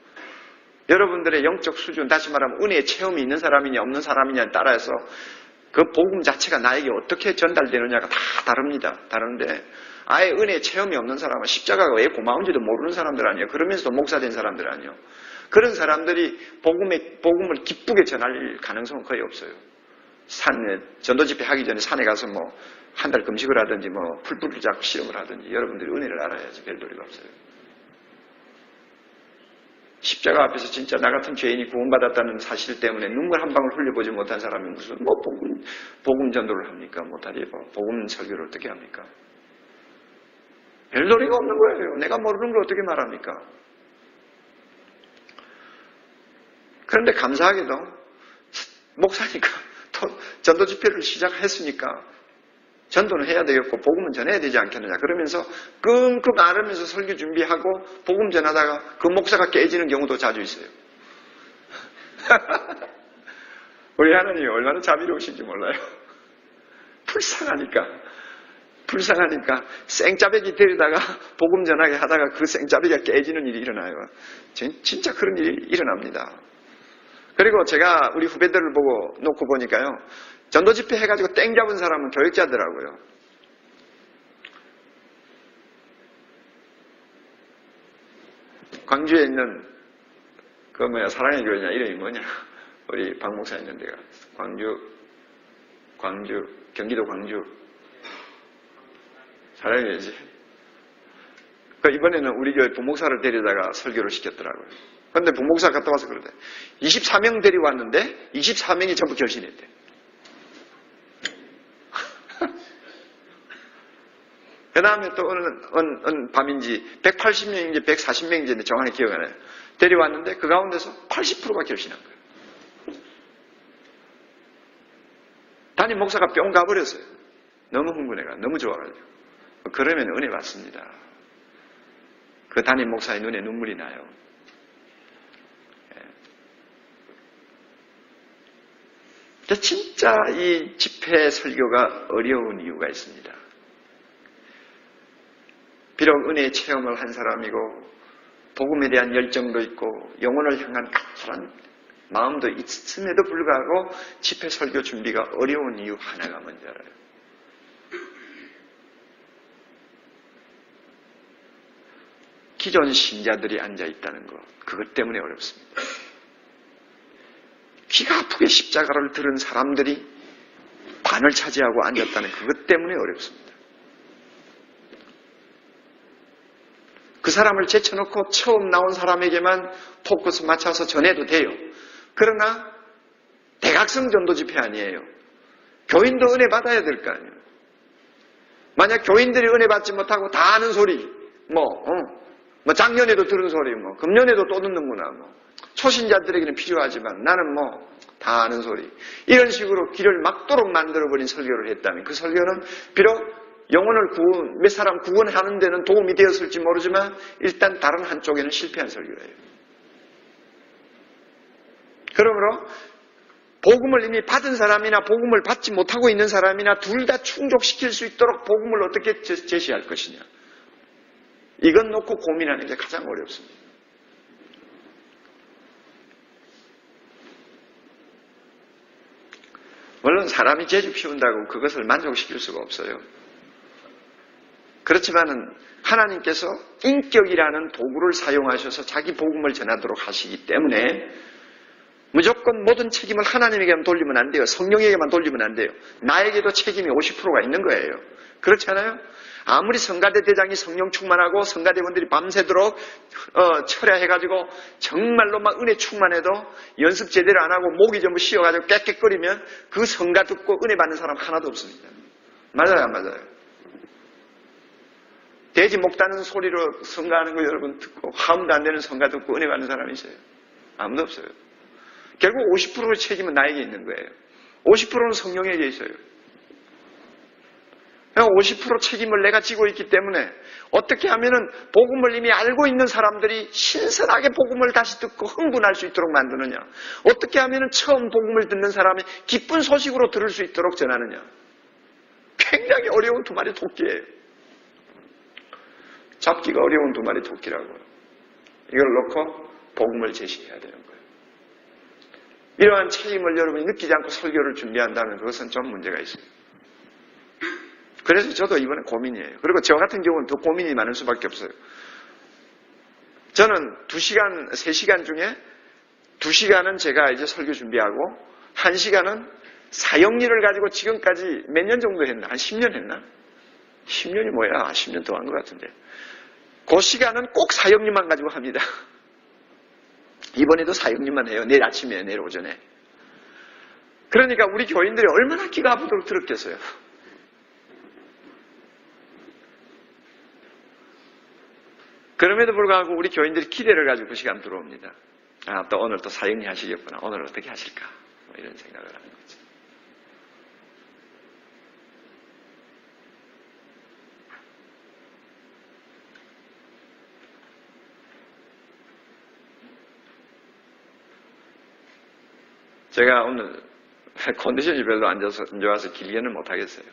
Speaker 1: 여러분들의 영적 수준, 다시 말하면 은혜의 체험이 있는 사람이냐 없는 사람이냐에 따라서 그 복음 자체가 나에게 어떻게 전달되느냐가 다 다릅니다. 다른데 아예 은혜의 체험이 없는 사람은 십자가가 왜 고마운지도 모르는 사람들 아니에요. 그러면서도 목사된 사람들 아니에요. 그런 사람들이 복음을 기쁘게 전할 가능성은 거의 없어요. 산에 전도 집회 하기 전에 산에 가서 뭐 한 달 금식을 하든지 뭐 풀뿌리작 실험을 하든지 여러분들이 은혜를 알아야지 별 도리가 없어요. 십자가 앞에서 진짜 나 같은 죄인이 구원받았다는 사실 때문에 눈물 한 방울 흘려보지 못한 사람이 무슨 뭐 복음 전도를 합니까? 못하지. 복음 설교를 어떻게 합니까? 별 도리가 없는 거예요. 내가 모르는 걸 어떻게 말합니까? 그런데 감사하게도 목사니까 또 전도 집회를 시작했으니까 전도는 해야 되겠고 복음은 전해야 되지 않겠느냐. 그러면서 끙끙 앓으면서 설교 준비하고 복음 전하다가 그 목사가 깨지는 경우도 자주 있어요. 우리 하나님이 얼마나 자비로우신지 몰라요. 불쌍하니까 생짜배기 데리다가 복음 전하게 하다가 그 생짜배기가 깨지는 일이 일어나요. 진짜 그런 일이 일어납니다. 그리고 제가 우리 후배들을 보고 놓고 보니까요. 전도 집회 해가지고 땡 잡은 사람은 교육자더라고요. 광주에 있는 사랑의 교회냐 이름이 뭐냐? 우리 박 목사 있는 데가 광주 경기도 광주 사랑의 교회지. 이번에는 우리 교회 부목사를 데려다가 설교를 시켰더라고요. 그런데 부목사 갔다 와서 그러대. 24명 데리고 왔는데 24명이 전부 결신했대. 그 다음에 또 어느 밤인지 180명인지 140명인지 정확히 기억 안 나요. 데려왔는데 그 가운데서 80%가 결신한 거예요. 담임 목사가 뿅 가버렸어요. 너무 흥분해가 너무 좋아가지고. 그러면 은혜 받습니다. 그 담임 목사의 눈에 눈물이 나요. 진짜 이 집회 설교가 어려운 이유가 있습니다. 비록 은혜의 체험을 한 사람이고 복음에 대한 열정도 있고 영혼을 향한 간절한 마음도 있음에도 불구하고 집회 설교 준비가 어려운 이유 하나가 뭔지 알아요? 기존 신자들이 앉아있다는 것, 그것 때문에 어렵습니다. 귀가 아프게 십자가를 들은 사람들이 반을 차지하고 앉았다는 그것 때문에 어렵습니다. 그 사람을 제쳐놓고 처음 나온 사람에게만 포커스 맞춰서 전해도 돼요. 그러나 대각성 전도 집회 아니에요. 교인도 은혜 받아야 될 거 아니에요. 만약 교인들이 은혜 받지 못하고 다 아는 소리, 작년에도 들은 소리, 금년에도 또 듣는구나, 초신자들에게는 필요하지만 나는 다 아는 소리. 이런 식으로 길을 막도록 만들어버린 설교를 했다면 그 설교는 비록 영혼을 몇 사람 구원하는 데는 도움이 되었을지 모르지만 일단 다른 한쪽에는 실패한 설교예요. 그러므로 복음을 이미 받은 사람이나 복음을 받지 못하고 있는 사람이나 둘 다 충족시킬 수 있도록 복음을 어떻게 제시할 것이냐. 이건 놓고 고민하는 게 가장 어렵습니다. 물론 사람이 재주 피운다고 그것을 만족시킬 수가 없어요. 그렇지만은 하나님께서 인격이라는 도구를 사용하셔서 자기 복음을 전하도록 하시기 때문에 무조건 모든 책임을 하나님에게만 돌리면 안 돼요. 성령에게만 돌리면 안 돼요. 나에게도 책임이 50%가 있는 거예요. 그렇지 않아요? 아무리 성가대 대장이 성령 충만하고 성가대원들이 밤새도록 철야해가지고 정말로 막 은혜 충만해도 연습 제대로 안 하고 목이 전부 쉬어가지고 깨끗거리면 그 성가 듣고 은혜 받는 사람 하나도 없습니다. 맞아요, 안 맞아요? 돼지 목 따는 소리로 성가하는 거 여러분 듣고 화음도 안 되는 성가 듣고 은혜 받는 사람이 있어요? 아무도 없어요. 결국 50%의 책임은 나에게 있는 거예요. 50%는 성령에게 있어요. 50% 책임을 내가 지고 있기 때문에 어떻게 하면은 복음을 이미 알고 있는 사람들이 신선하게 복음을 다시 듣고 흥분할 수 있도록 만드느냐. 어떻게 하면은 처음 복음을 듣는 사람이 기쁜 소식으로 들을 수 있도록 전하느냐. 굉장히 어려운 두 마리 토끼예요. 잡기가 어려운 두 마리 토끼라고요. 이걸 놓고 복음을 제시해야 되는 거예요. 이러한 책임을 여러분이 느끼지 않고 설교를 준비한다면 그것은 좀 문제가 있어요. 그래서 저도 이번에 고민이에요. 그리고 저 같은 경우는 더 고민이 많을 수밖에 없어요. 저는 2시간, 3시간 중에 2시간은 제가 이제 설교 준비하고 1시간은 사역일을 가지고 지금까지 몇 년 정도 했나? 한 10년 했나? 10년이 뭐야? 10년 더 한 것 같은데. 그 시간은 꼭 사역일만 가지고 합니다. 이번에도 사역일만 해요. 내일 아침에, 내일 오전에. 그러니까 우리 교인들이 얼마나 기가 아프도록 들었겠어요. 그럼에도 불구하고 우리 교인들이 기대를 가지고 그 시간 들어옵니다. 또 오늘 또 사역일 하시겠구나. 오늘 어떻게 하실까? 이런 생각을 하는 거죠. 제가 오늘 컨디션이 별로 안 좋아서 길게는 못 하겠어요.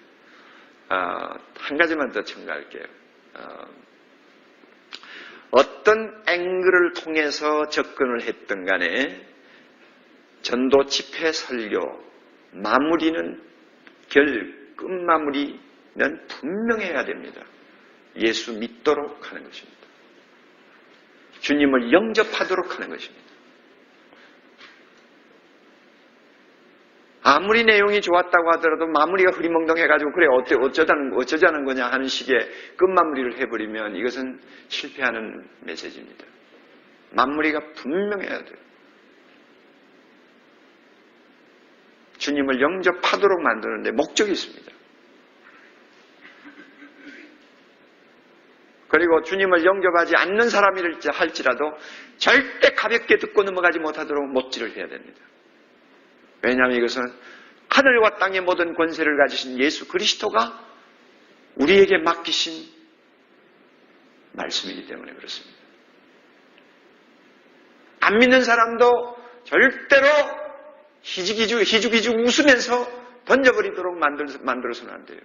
Speaker 1: 한 가지만 더 첨가할게요. 어떤 앵글을 통해서 접근을 했든 간에 전도 집회 설교 마무리는 끝마무리는 분명해야 됩니다. 예수 믿도록 하는 것입니다. 주님을 영접하도록 하는 것입니다. 아무리 내용이 좋았다고 하더라도 마무리가 흐리멍덩해가지고 그래 어쩌자는 거냐 하는 식의 끝마무리를 해버리면 이것은 실패하는 메시지입니다. 마무리가 분명해야 돼요. 주님을 영접하도록 만드는데 목적이 있습니다. 그리고 주님을 영접하지 않는 사람일지 할지라도 절대 가볍게 듣고 넘어가지 못하도록 못질을 해야 됩니다. 왜냐하면 이것은 하늘과 땅의 모든 권세를 가지신 예수 그리스도가 우리에게 맡기신 말씀이기 때문에 그렇습니다. 안 믿는 사람도 절대로 희죽희죽 웃으면서 던져버리도록 만들어서는 안 돼요.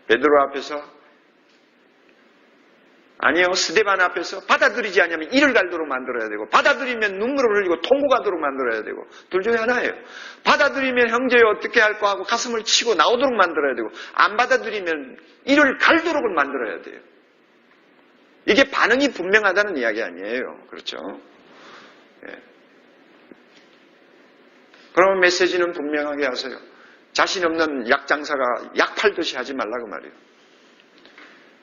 Speaker 1: 베드로 앞에서 아니요, 스데반 앞에서 받아들이지 않으면 이를 갈도록 만들어야 되고, 받아들이면 눈물을 흘리고 통곡하도록 만들어야 되고, 둘 중에 하나예요. 받아들이면 형제여 어떻게 할까 하고 가슴을 치고 나오도록 만들어야 되고, 안 받아들이면 이를 갈도록 만들어야 돼요. 이게 반응이 분명하다는 이야기 아니에요. 그렇죠? 예. 그러면 메시지는 분명하게 하세요. 자신 없는 약장사가 약 팔듯이 하지 말라고 말이에요.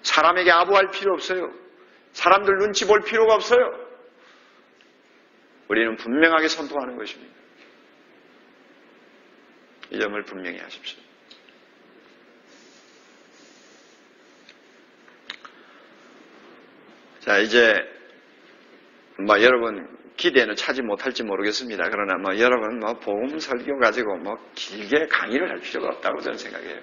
Speaker 1: 사람에게 아부할 필요 없어요. 사람들 눈치 볼 필요가 없어요. 우리는 분명하게 선포하는 것입니다. 이 점을 분명히 하십시오. 자, 이제 여러분 기대는 차지 못할지 모르겠습니다. 그러나 여러분 복음 설교 가지고 길게 강의를 할 필요가 없다고 저는 생각해요.